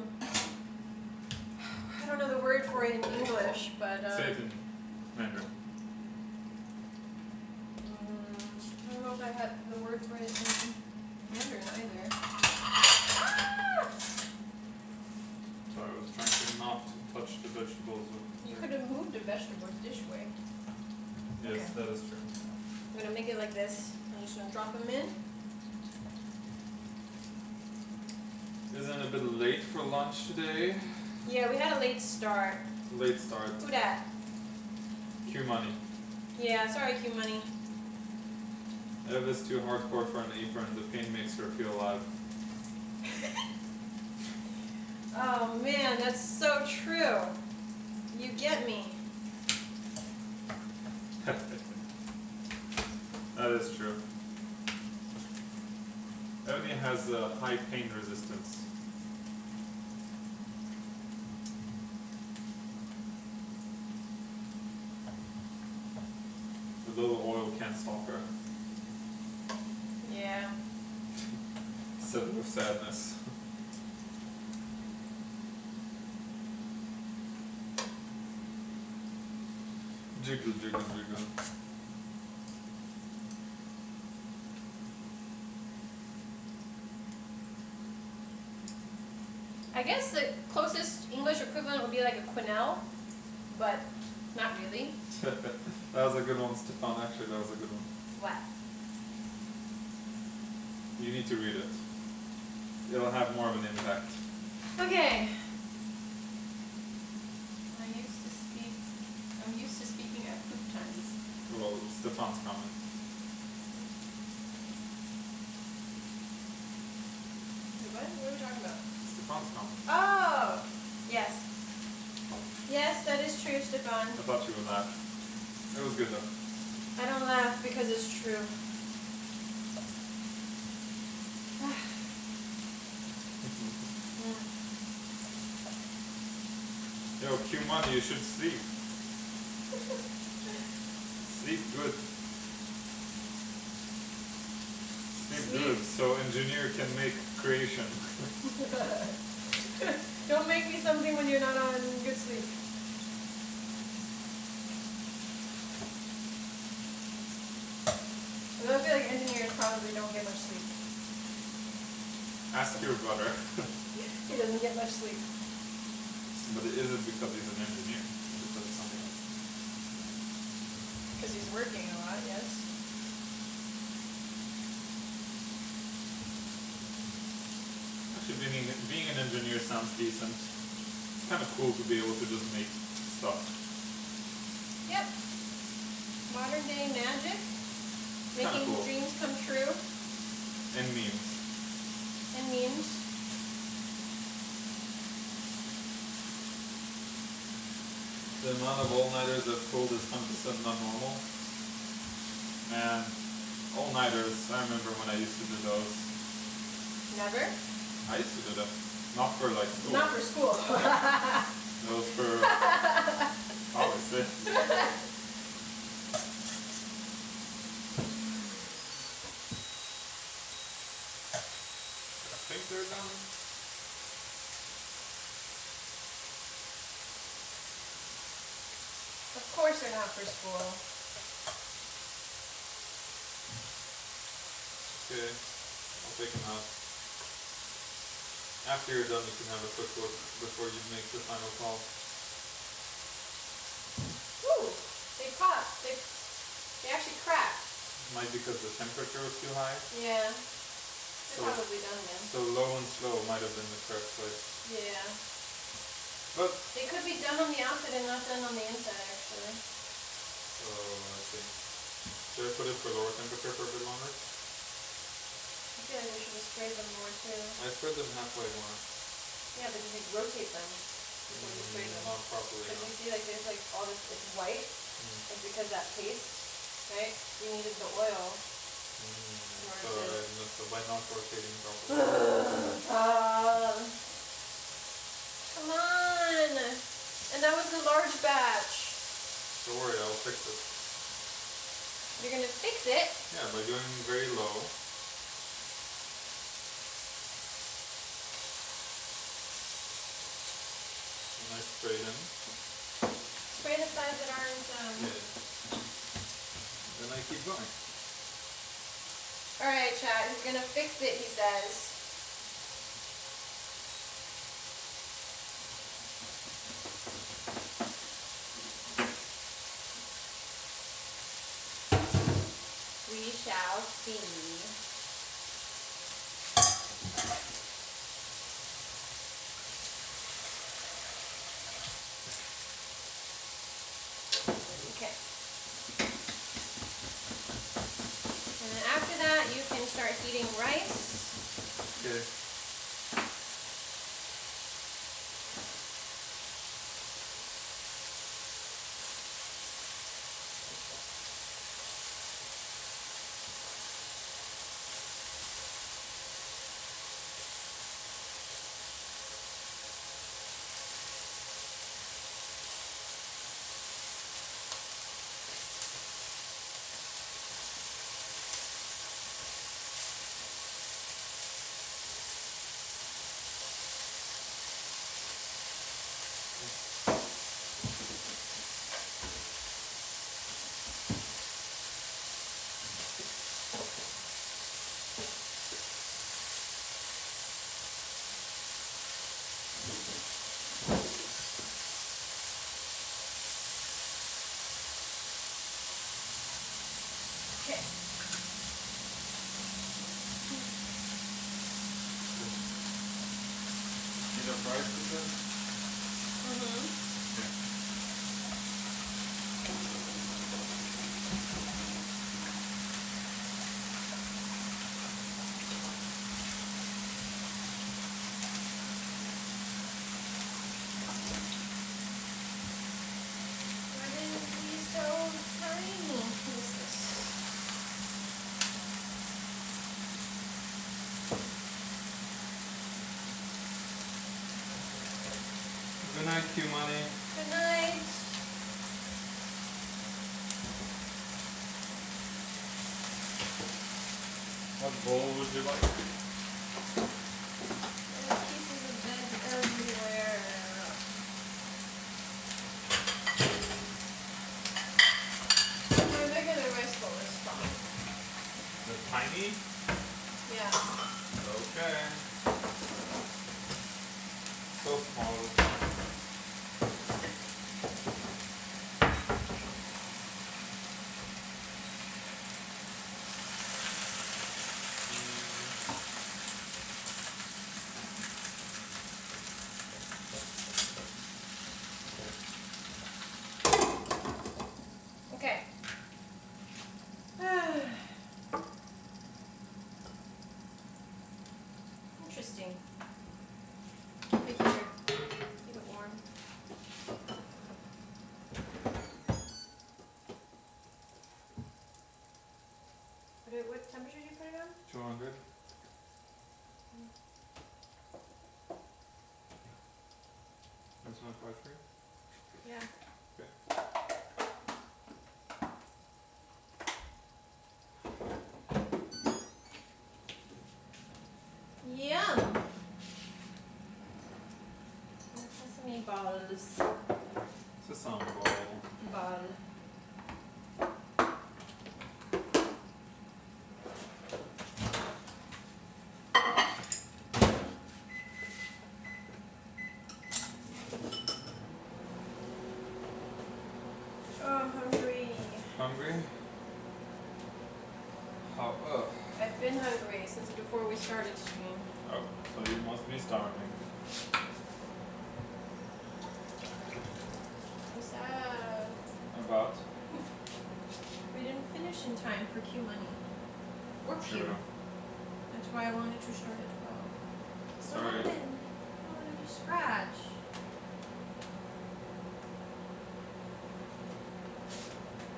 don't know the word for it in English, but Say it in Mandarin. I don't know if I have the word for it in Mandarin either. Sorry, I was trying to not touch the vegetables. You could have moved the vegetables this way. Yes, Okay. that is true. I'm gonna make it like this. I'm just gonna drop them in. Isn't it a bit late for lunch today? Yeah, we had a late start. Late start. Who dat? Q money. Yeah, sorry, Q Money. Ev is too hardcore for an apron. The pain makes her feel alive. Oh man, that's so true. You get me. That is true. Ebony has a high pain resistance. The little oil can't stop her. Yeah. Said with sadness. Jiggle, jiggle, jiggle. I guess the closest English equivalent would be like a quenelle, but not really. That was a good one, Stefan. Actually, that was a good one. What? You need to read it. It'll have more of an impact. Okay. I'm used to speaking at poop times. Well, Stefan's comment. Wait, what? What are we talking about? Stefan's comment. Oh! Yes. Yes, that is true, Stefan. I thought you would laugh. It was good though. I don't laugh because it's true. Yo, Q money, you should sleep. Sleep good. Sleep good, so engineer can make creation. Don't make me something when you're not on good sleep. I feel like engineers probably don't get much sleep. Ask your brother. He doesn't get much sleep. But it isn't because he's an engineer. It's because it's something else. Because he's working a lot, yes. Actually, being an engineer sounds decent. It's kind of cool to be able to just make stuff. Yep. Modern day magic. Making cool. dreams come true. And memes. And memes. The amount of all-nighters I've pulled is 100% not normal. And all-nighters, I remember when I used to do those. Never? I used to do them. Not for like school. Not for school. Those for obviously. I think they're done. Of course they're not for school. Okay, I'll take them out. After you're done, you can have a quick look before you make the final call. Ooh, they popped. They actually cracked. Might be because the temperature was too high. Yeah. They're probably done then. So low and slow might have been the correct place. Yeah. But They could be done on the outside and not done on the inside, actually. oh, I see. Should I put it for lower temperature for a bit longer? I feel like we should have sprayed them more too. I spread them halfway more. Yeah, but you rotate them before you spray them. Not properly. Because No. you see, like there's like all this, it's white. It's because that paste, right? We needed the oil. So by not rotating properly. Come on! And that was the large batch. Don't worry, I'll fix it. You're gonna fix it? Yeah, by going very low. And I spray them. Spray the sides that aren't, Yeah. Then I keep going. Alright, Chad, he's gonna fix it, he says. We shall see. Okay. And then after that, you can start heating rice. Okay. Okay. Need a price with this? Why is he so tiny? Who's this? Good night, Q-Money. Good night. What bowl would you like? There's pieces of veg everywhere. My regular rice bowl is fine. The tiny? Yeah. Okay. So small. not 5-3? Yeah. Yum! Sesame balls. Sesame ball. Ball. Oh, I'm hungry. Hungry? How? I've been hungry since before we started stream. Oh, so you must be starving. I'm sad. About? We didn't finish in time for Q money. Or Q. True. That's why I wanted to start at 12. So Sorry. I wanted to scratch.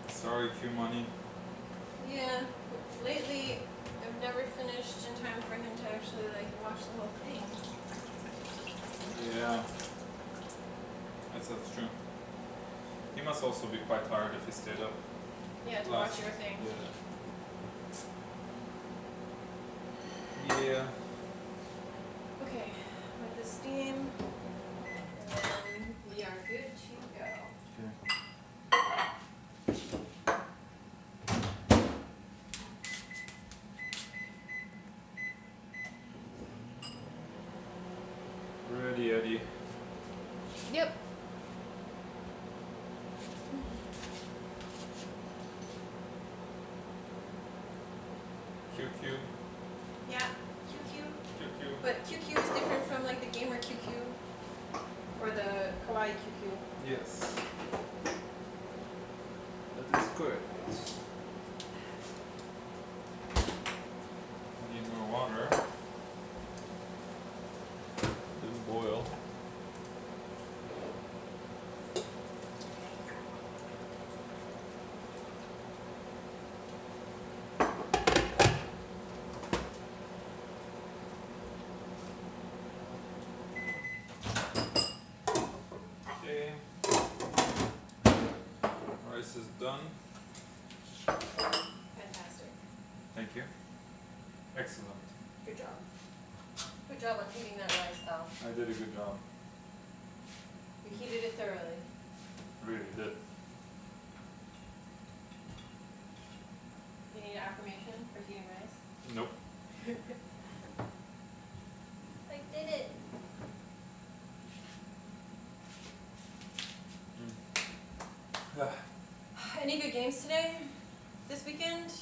Sorry, Q money. Yeah, lately I've never finished in time for him to actually like watch the whole thing. Yeah. That's true. He must also be quite tired if he stayed up. Yeah, to Last- watch your thing. Yeah. Yeah. Okay, with the steam, and then we are good to go. Okay. Ready, Eddie. Yep. QQ. Yeah. QQ. QQ. But QQ is different from like the gamer QQ or the kawaii QQ. Yes. That is correct. Need more water. Didn't boil. Okay. Rice is done. Fantastic. Thank you. Excellent. Good job. Good job on heating that rice though. I did a good job. You heated it thoroughly. Really did. You need affirmation for heating rice? Nope. I did it. Any good games today? This weekend?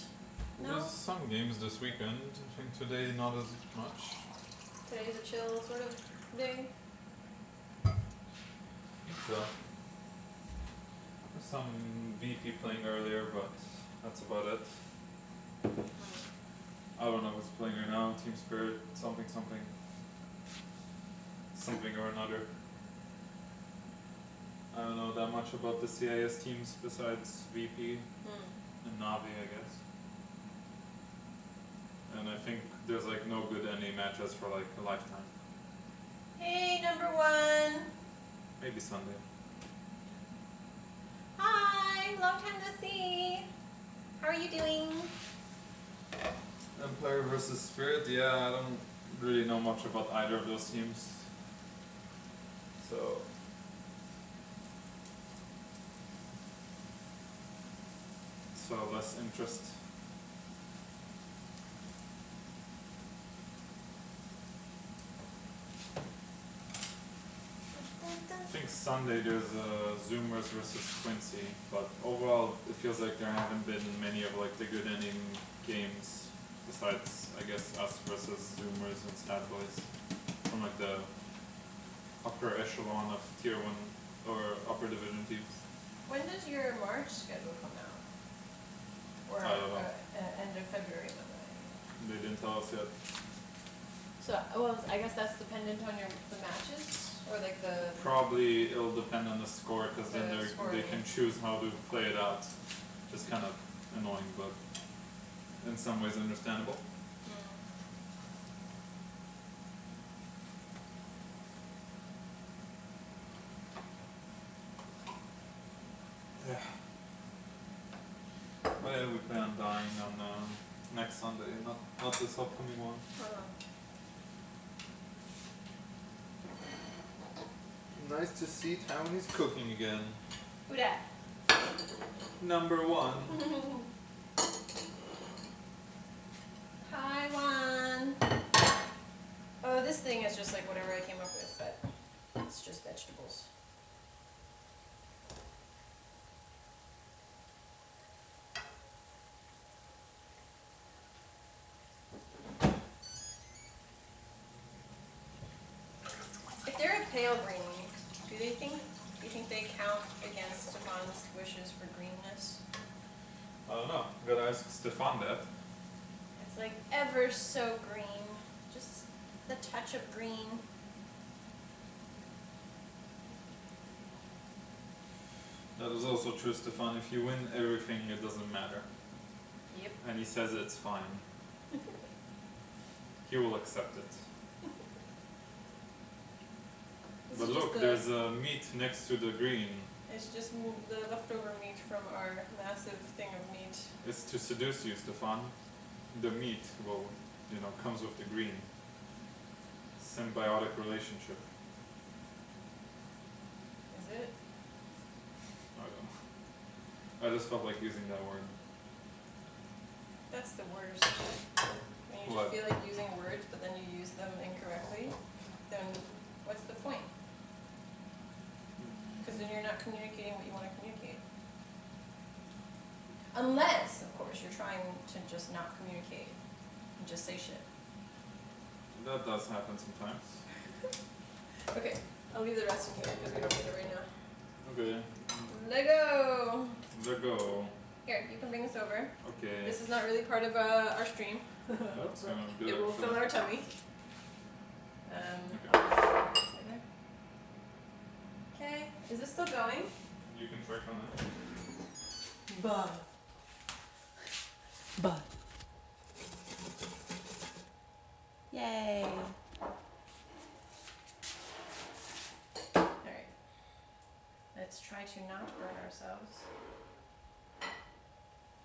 No? There's some games this weekend. I think today not as much. Today's a chill sort of day. So there's some VP playing earlier, but that's about it. I don't know who's playing right now. Team Spirit, something or another. I don't know that much about the CIS teams besides VP and Navi, I guess. And I think there's like no good NA matches for like a lifetime. Hey, number one. Maybe Sunday. Hi, long time to see. How are you doing? Empire versus Spirit, yeah, I don't really know much about either of those teams. So less interest. I think Sunday there's Zoomers versus Quincy, but overall it feels like there haven't been many of like the good ending games besides I guess us versus Zoomers and Stat Boys from like the upper echelon of tier 1 or upper division teams. When does your March schedule come out? Or I don't know. End of February, by the way. They didn't tell us yet. So, well, I guess that's dependent on the matches, or like the. Probably it'll depend on the score because then The score, they yeah. can choose how to play it out. Just kind of annoying, but in some ways understandable. Yeah. But yeah, we plan on dying on next Sunday, not this upcoming one. Hold on. Nice to see Taiwanese cooking again. Who dat? Number 1. Taiwan. Oh, this thing is just like whatever I came up with, but it's just vegetables. If they're a pale green, do you think they count against Stefan's wishes for greenness? I don't know. Gotta ask Stefan that. It's like ever so green. Just the touch of green. That is also true, Stefan. If you win everything, it doesn't matter. Yep. And he says it's fine. He will accept it. But look, there's a meat next to the green. It's just the leftover meat from our massive thing of meat. It's to seduce you, Stefan. The meat will, comes with the green. Symbiotic relationship. Is it? I don't know. I just felt like using that word. That's the worst. When you just feel like using words, but then you use them incorrectly, then what's the point? Because then you're not communicating what you want to communicate. Unless, of course, you're trying to just not communicate and just say shit. That does happen sometimes. Okay, I'll leave the rest in here because we don't need it right now. Okay. Lego! Lego. Here, you can bring this over. Okay. This is not really part of our stream. That's gonna be It will fill our tummy. Okay, is this still going? You can check on it. But. Yay. Alright. Let's try to not burn ourselves.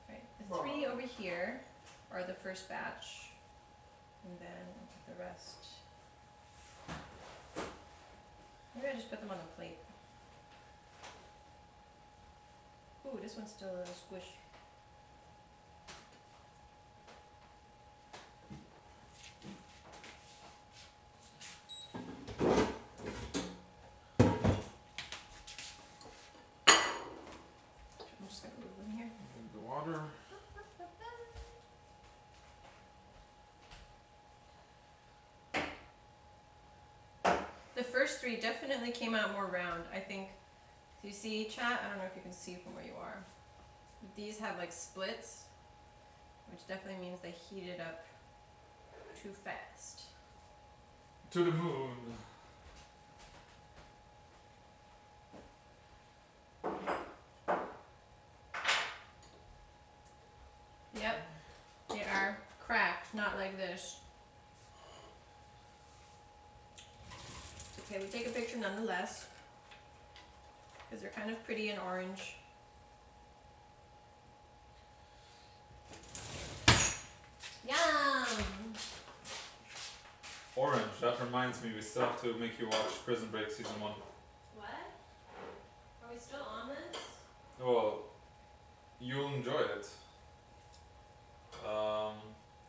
Right, the 3 over here are the first batch, and then the rest. Maybe I just put them on the plate. Ooh, this one's still a little squish. I'm just gonna move them here. The water. The first 3 definitely came out more round, I think. Do you see, chat? I don't know if you can see from where you are. These have like splits, which definitely means they heated up too fast. To the moon. Yep, they are cracked, not like this. Okay, we take a picture nonetheless, because they're kind of pretty and orange. Yum! Orange, that reminds me, we still have to make you watch Prison Break Season 1. What? Are we still on this? Well, you'll enjoy it.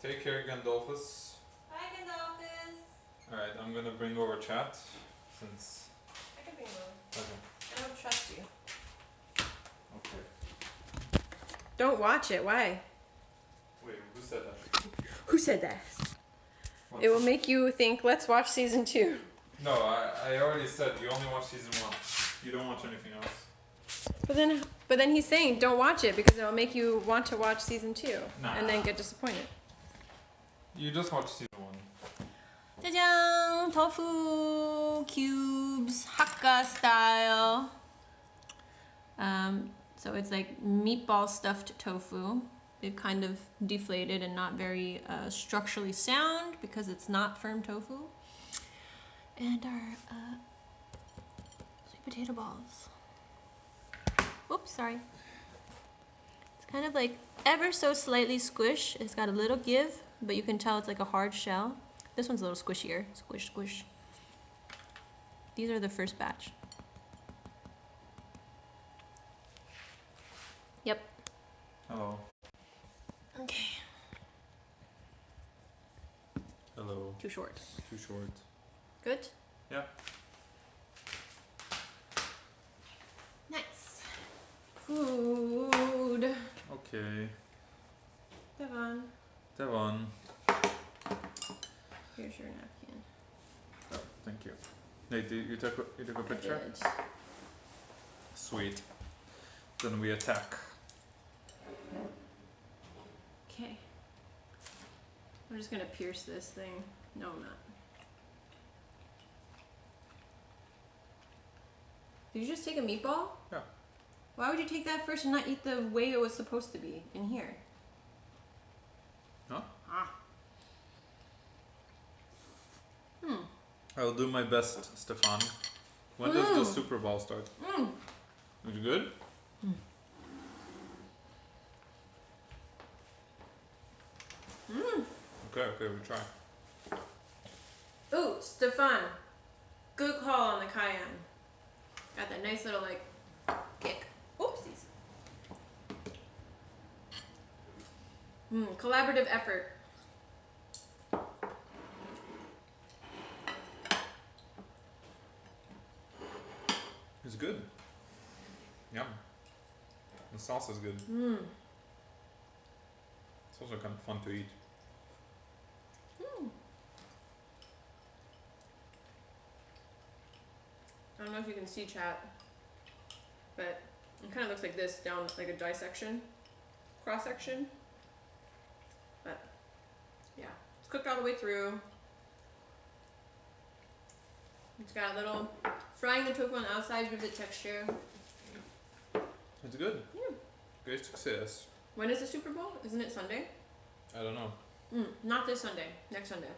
Take care, Gandolphus. Bye, Gandolphus! Alright, I'm gonna bring over chat, since... I can bring them. Okay. I don't trust you. Okay. Don't watch it, why? Wait, who said that? Who said that? What? It will make you think, let's watch season 2. No, I already said you only watch Season 1. You don't watch anything else. But then he's saying, don't watch it because it'll make you want to watch season 2 Nah. and then get disappointed. You just watch Season 1. Jajang! Tofu cubes, Hakka style. So it's like meatball stuffed tofu. It kind of deflated and not very structurally sound because it's not firm tofu. And our sweet potato balls. Oops, sorry. It's kind of like ever so slightly squish. It's got a little give, but you can tell it's like a hard shell. This one's a little squishier. Squish, squish. These are the first batch. Yep. Hello. Okay. Hello. Too short. Too short. Good? Yeah. Nice. Food. Okay. Devon. Devon. Here's your napkin. Oh, thank you. Nate, you took a picture? I did. Sweet. Then we attack. Okay. I'm just gonna pierce this thing. No, I'm not. Did you just take a meatball? Yeah. Why would you take that first and not eat the way it was supposed to be in here? Huh? Ah. I'll do my best, Stefan. When does the Super Bowl start? Is it good? Okay, we try. Ooh, Stefan. Good call on the cayenne. Got that nice little like kick. Oopsies. Collaborative effort. It's good. Yum. The sauce is good. It's also kind of fun to eat. I don't know if you can see, chat, but it kind of looks like this down like a dissection, cross section. But yeah, it's cooked all the way through. It's got a little frying the tofu on the outside gives it texture. It's good. Yeah. Great success. When is the Super Bowl? Isn't it Sunday? I don't know. Not this Sunday. Next Sunday.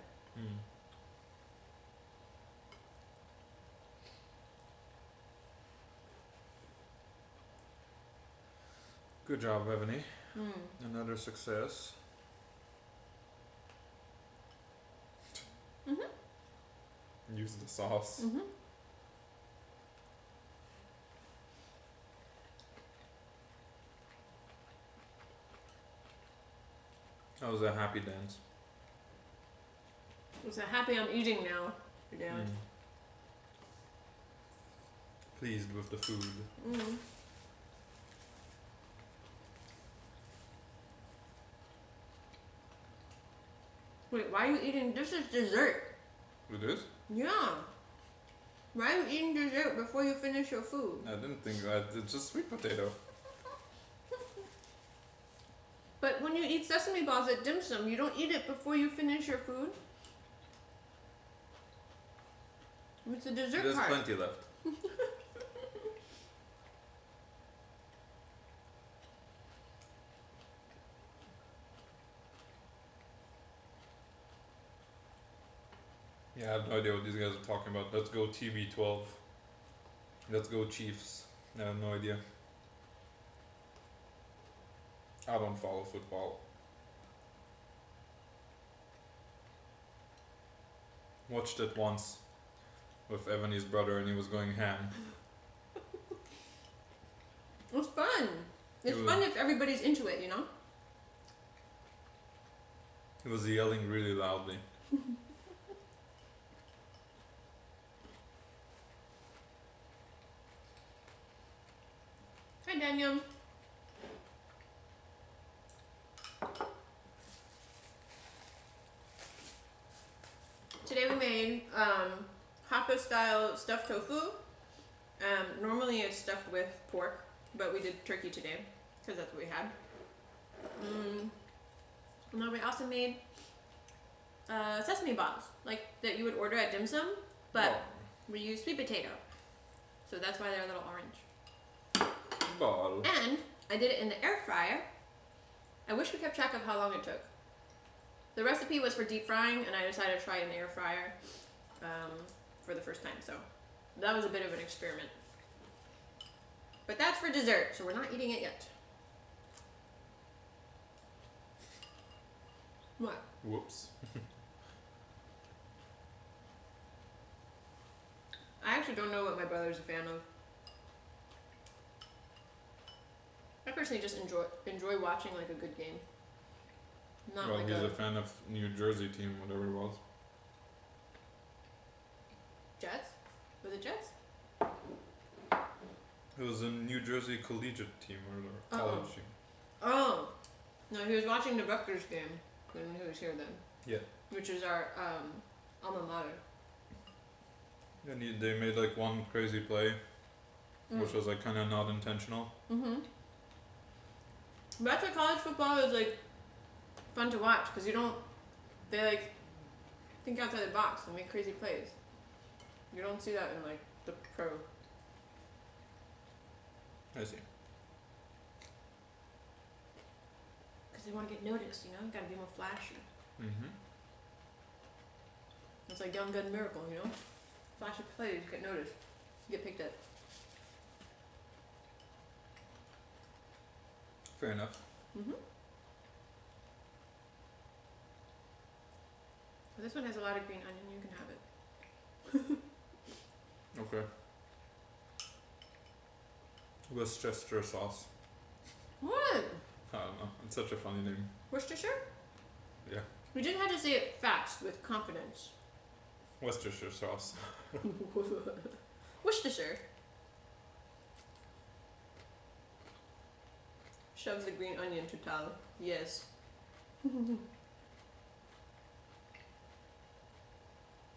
Good job, Ebony. Another success. Use the sauce. That was a happy dance. I'm so happy I'm eating now. Your dad. Pleased with the food. Wait, why are you eating? This is dessert. It is? Yeah. Why are you eating dessert before you finish your food? I didn't think that. It's just sweet potato. But when you eat sesame balls at dim sum, you don't eat it before you finish your food? It's a dessert There's part. plenty left. Yeah, I have no idea what these guys are talking about. Let's go TB12. Let's go Chiefs. I have no idea. I don't follow football. Watched it once with Ebony's brother and he was going ham. It's fun. It's fun if everybody's into it, you know? He was yelling really loudly. Hi, Daniel. Today we made Hakka style stuffed tofu. Normally it's stuffed with pork, but we did turkey today because that's what we had. And then we also made sesame balls, like that you would order at dim sum, but we use sweet potato. So that's why they're a little orange. Ball. And I did it in the air fryer. I wish we kept track of how long it took. The recipe was for deep frying, and I decided to try it in the air fryer for the first time. So that was a bit of an experiment. But that's for dessert, so we're not eating it yet. What? Whoops. I actually don't know what my brother's a fan of. I personally just enjoy watching like a good game. Not Well, like he's a fan of New Jersey team, whatever it was. Jets? Was it Jets? It was a New Jersey collegiate team or college team. Oh. No, he was watching the Rutgers game when he was here then. Yeah. Which is our alma mater. And they made like one crazy play, which was like kind of not intentional. Mm-hmm. That's why college football is like fun to watch, because they like think outside the box and make crazy plays. You don't see that in like the pro. I see. Because they want to get noticed, you know? Gotta be more flashy. Mm-hmm. It's like Young Gun Miracle, you know? Flashy plays, get noticed. You get picked up. Fair enough. Mm-hmm. But this one has a lot of green onion, you can have it. Okay. Worcestershire sauce. What? I don't know. It's such a funny name. Worcestershire? Yeah. We just had to say it fast, with confidence. Worcestershire sauce. Worcestershire. Shove the green onion to tal. Yes.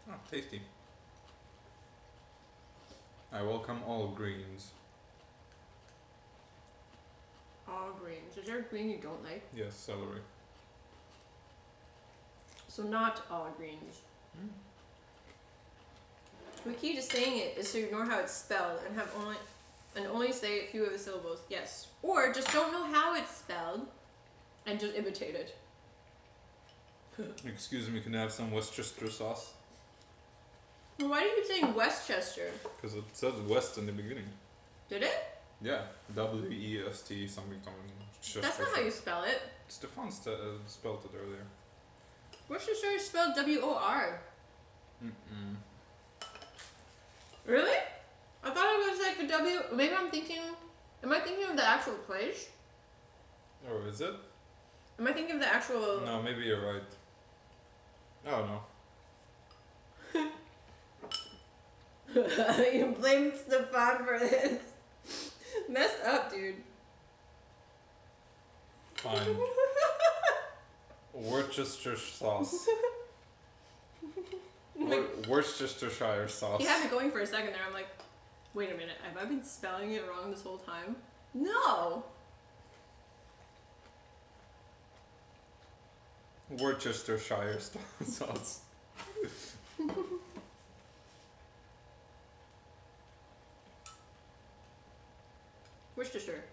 Oh, tasty. I welcome all greens. All greens. Is there a green you don't like? Yes, celery. So not all greens. The key to saying it is to ignore how it's spelled and only say a few of the syllables. Yes. Or just don't know how it's spelled and just imitate it. Excuse me, can I have some Worcestershire sauce? Well, why do you keep saying Westchester? Because it says West in the beginning. Did it? Yeah, W-E-S-T something. That's not how you spell it. Stefan spelled it earlier. Worcestershire is spelled W-O-R. Mm-mm. Really? I thought it was like a W. Maybe am I thinking of the actual place? Oh, is it? Am I thinking of the actual... No, maybe you're right. Oh, no. You blame Stefan for this. Messed up, dude. Fine. Worcestershire sauce. Worcestershire sauce. He had me going for a second there. I'm like, wait a minute. Have I been spelling it wrong this whole time? No. Worcestershire sauce. Worcestershire.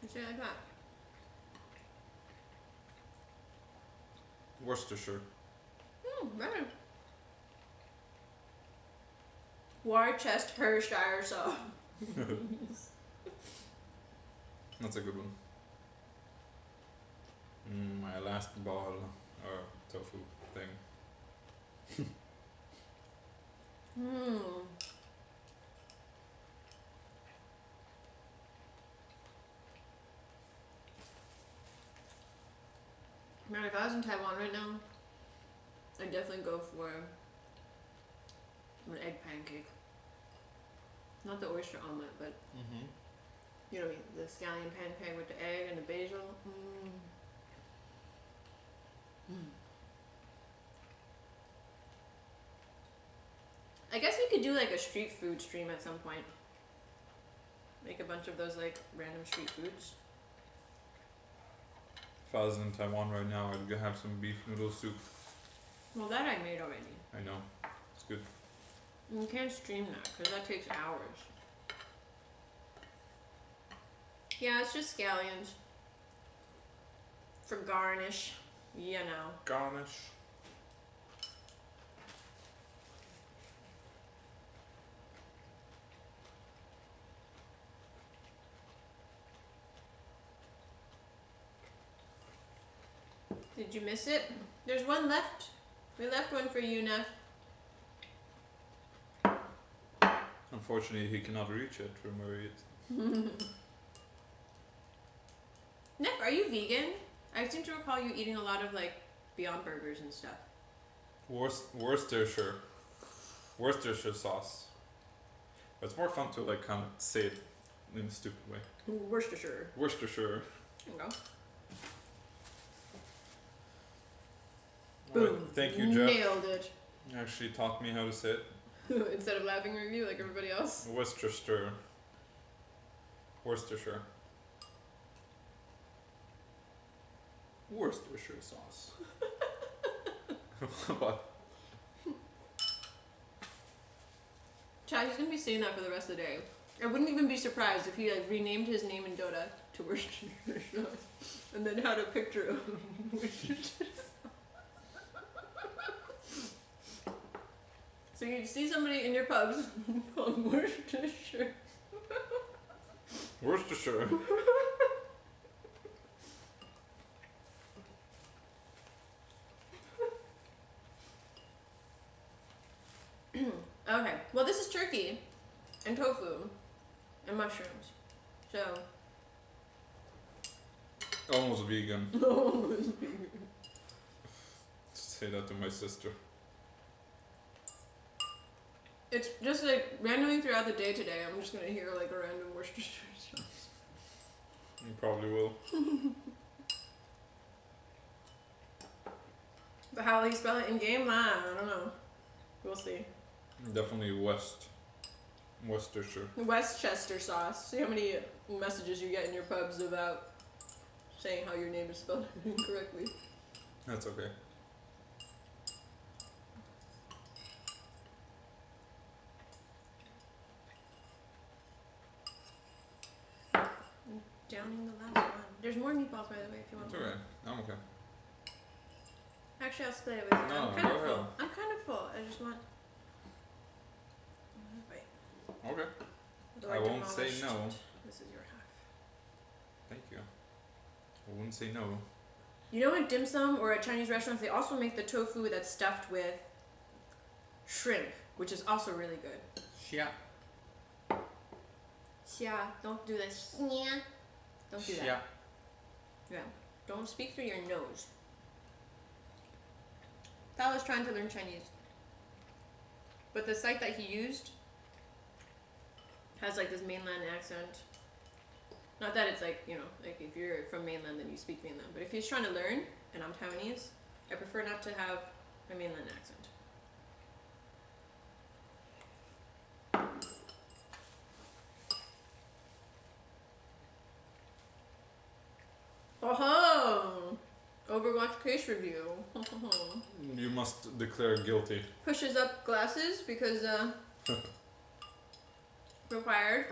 You say it like that. Worcestershire. Better. Worcestershire sauce. That's a good one. My last ball or tofu thing. Man, if I was in Taiwan right now, I'd definitely go for an egg pancake. Not the oyster omelet, but you know, the scallion pancake with the egg and the basil. I guess we could do like a street food stream at some point. Make a bunch of those like random street foods. If I was in Taiwan right now, I'd go have some beef noodle soup. Well, that I made already. I know. It's good. You can't stream that because that takes hours. Yeah, it's just scallions. For garnish. You know. Garnish. Did you miss it? There's one left. We left one for you, Neff. Unfortunately, he cannot reach it from where he is. Neff, are you vegan? I seem to recall you eating a lot of like Beyond Burgers and stuff. Worcestershire sauce. But it's more fun to like kind of say it in a stupid way. Worcestershire. Worcestershire. There you go. Alright, Boom. thank you, Jeff. Nailed it. You actually taught me how to say it. Instead of laughing at you like everybody else. Worcestershire. Worcestershire. Worcestershire sauce. What? Chad, he's gonna be saying that for the rest of the day. I wouldn't even be surprised if he like renamed his name in Dota to Worcestershire sauce and then had a picture of Worcestershire. So you see somebody in your pubs called Worcestershire. Worcestershire. Okay, well this is turkey and tofu and mushrooms. So Almost vegan. Say that to my sister. it's just like randomly throughout the day today, I'm just gonna hear like a random Worcestershire sauce. You probably will. But how will he spell it in game? I don't know. We'll see. Definitely Worcestershire. Westchester sauce. See how many messages you get in your pubs about saying how your name is spelled incorrectly. That's okay. Downing the last one. There's more meatballs, by the way, if you want It's more. alright. I'm okay. Actually, I'll split it with you. No, I'm kind go of full. ahead. I'm kind of full. I just want. Wait. Okay. Although I won't say demolished no. it. This is your half. Thank you. I wouldn't say no. You know, at dim sum or at Chinese restaurants, they also make the tofu that's stuffed with shrimp, which is also really good. Yeah. Yeah, don't do this. Yeah. Don't do that. Yeah. Yeah. Don't speak through your nose. That was trying to learn Chinese. But the site that he used has like this mainland accent. Not that it's like, you know, like if you're from mainland then you speak mainland. But if he's trying to learn, and I'm Taiwanese, I prefer not to have a mainland accent. Oh, Overwatch case review. You must declare guilty. Pushes up glasses because required.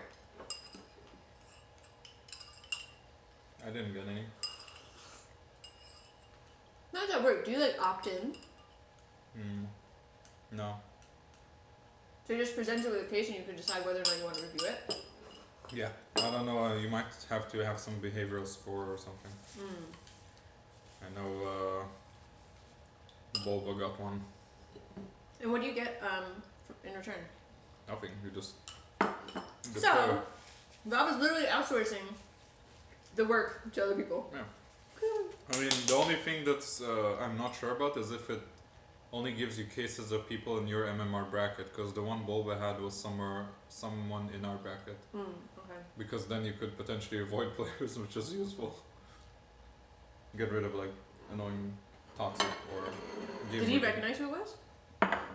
I didn't get any. How does that work? Do you like opt in? No. So you just present it with a case and you can decide whether or not you want to review it? Yeah. I don't know. You might have to have some behavioral score or something. I know Bulba got one. And what do you get in return? Nothing. You just. So, Valve is literally outsourcing the work to other people. Yeah. I mean, the only thing that's I'm not sure about is if it only gives you cases of people in your MMR bracket, because the one Bulba had was someone in our bracket. Okay. Because then you could potentially avoid players, which is useful. Get rid of like annoying toxic or. Did he recognize who it was?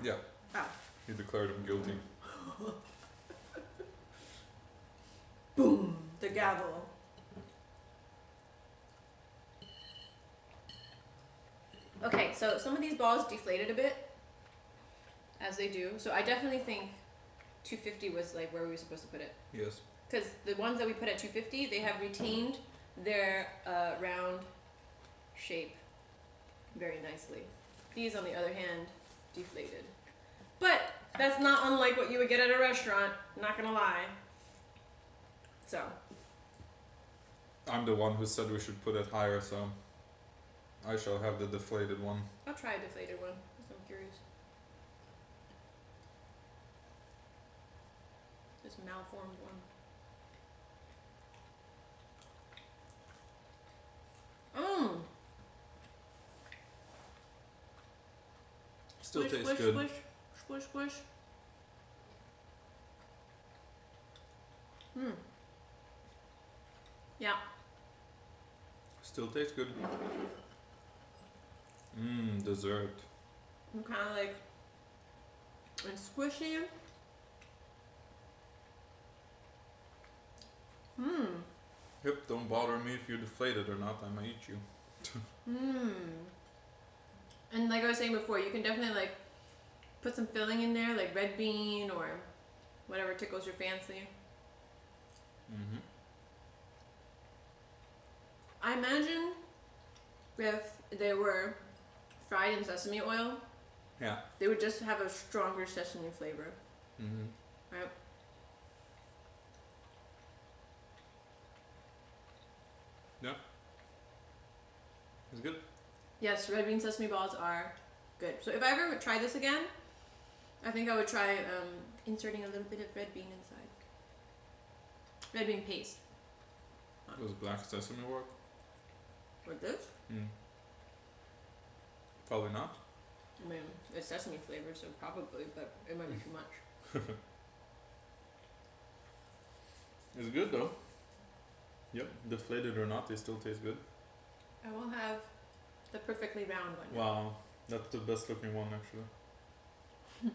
Yeah. Ah. He declared him guilty. Boom! The gavel. Okay, so some of these balls deflated a bit, as they do. So I definitely think 250 was like where we were supposed to put it. Yes. Because the ones that we put at 250, they have retained their round shape very nicely. These, on the other hand, deflated. But that's not unlike what you would get at a restaurant, not gonna lie. So. I'm the one who said we should put it higher, so. I shall have the deflated one. I'll try a deflated one, because I'm curious. This malformed one. Mmm! Still Squish, tastes squish, good. squish, squish, squish. Mmm. Yeah. Still tastes good. Mmm, dessert. I'm kind of like, it's squishy. Mmm. Yep, don't bother me if you deflate it or not, I might eat you. Mmm. And like I was saying before, you can definitely like put some filling in there, like red bean or whatever tickles your fancy. Mm-hmm. I imagine if they were fried in sesame oil, Yeah. they would just have a stronger sesame flavor, Mm-hmm. right? Yeah. It's good. Yes, red bean sesame balls are good. So if I ever would try this again, I think I would try inserting a little bit of red bean inside. Red bean paste. Does black sesame work? With this? Mm. Probably not. I mean, it's sesame flavor, so probably, but it might be too much. It's good though. Yep, deflated or not, they still taste good. I will have the perfectly round one. Wow, that's the best looking one actually.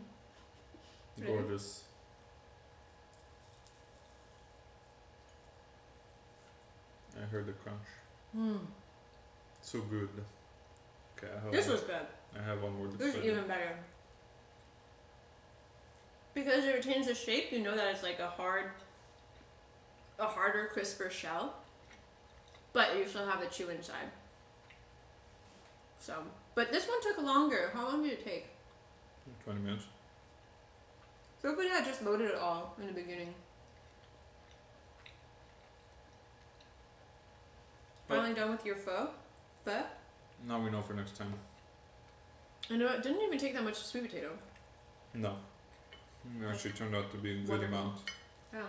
Really? Gorgeous. I heard the crunch. Mm. So good. Okay, I have This one. was good. I have one more This is deflated. even better. Because it retains the shape, you know that it's like a harder, crisper shell. But you still have the chew inside. So, but this one took longer. How long did it take? 20 minutes. So if we had just loaded it all in the beginning. Finally done with your pho? Pho? Now we know for next time. I know it didn't even take that much sweet potato. No. It actually turned out to be a good Wonderful. amount. Oh.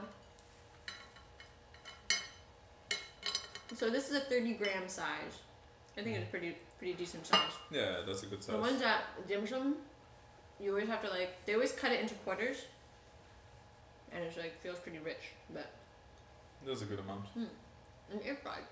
So this is a 30-gram size. I think it's pretty decent size. Yeah, that's a good size. The ones at dim sum, you always have to like, they always cut it into quarters. And it's like, feels pretty rich, but. That's a good amount. And air fried.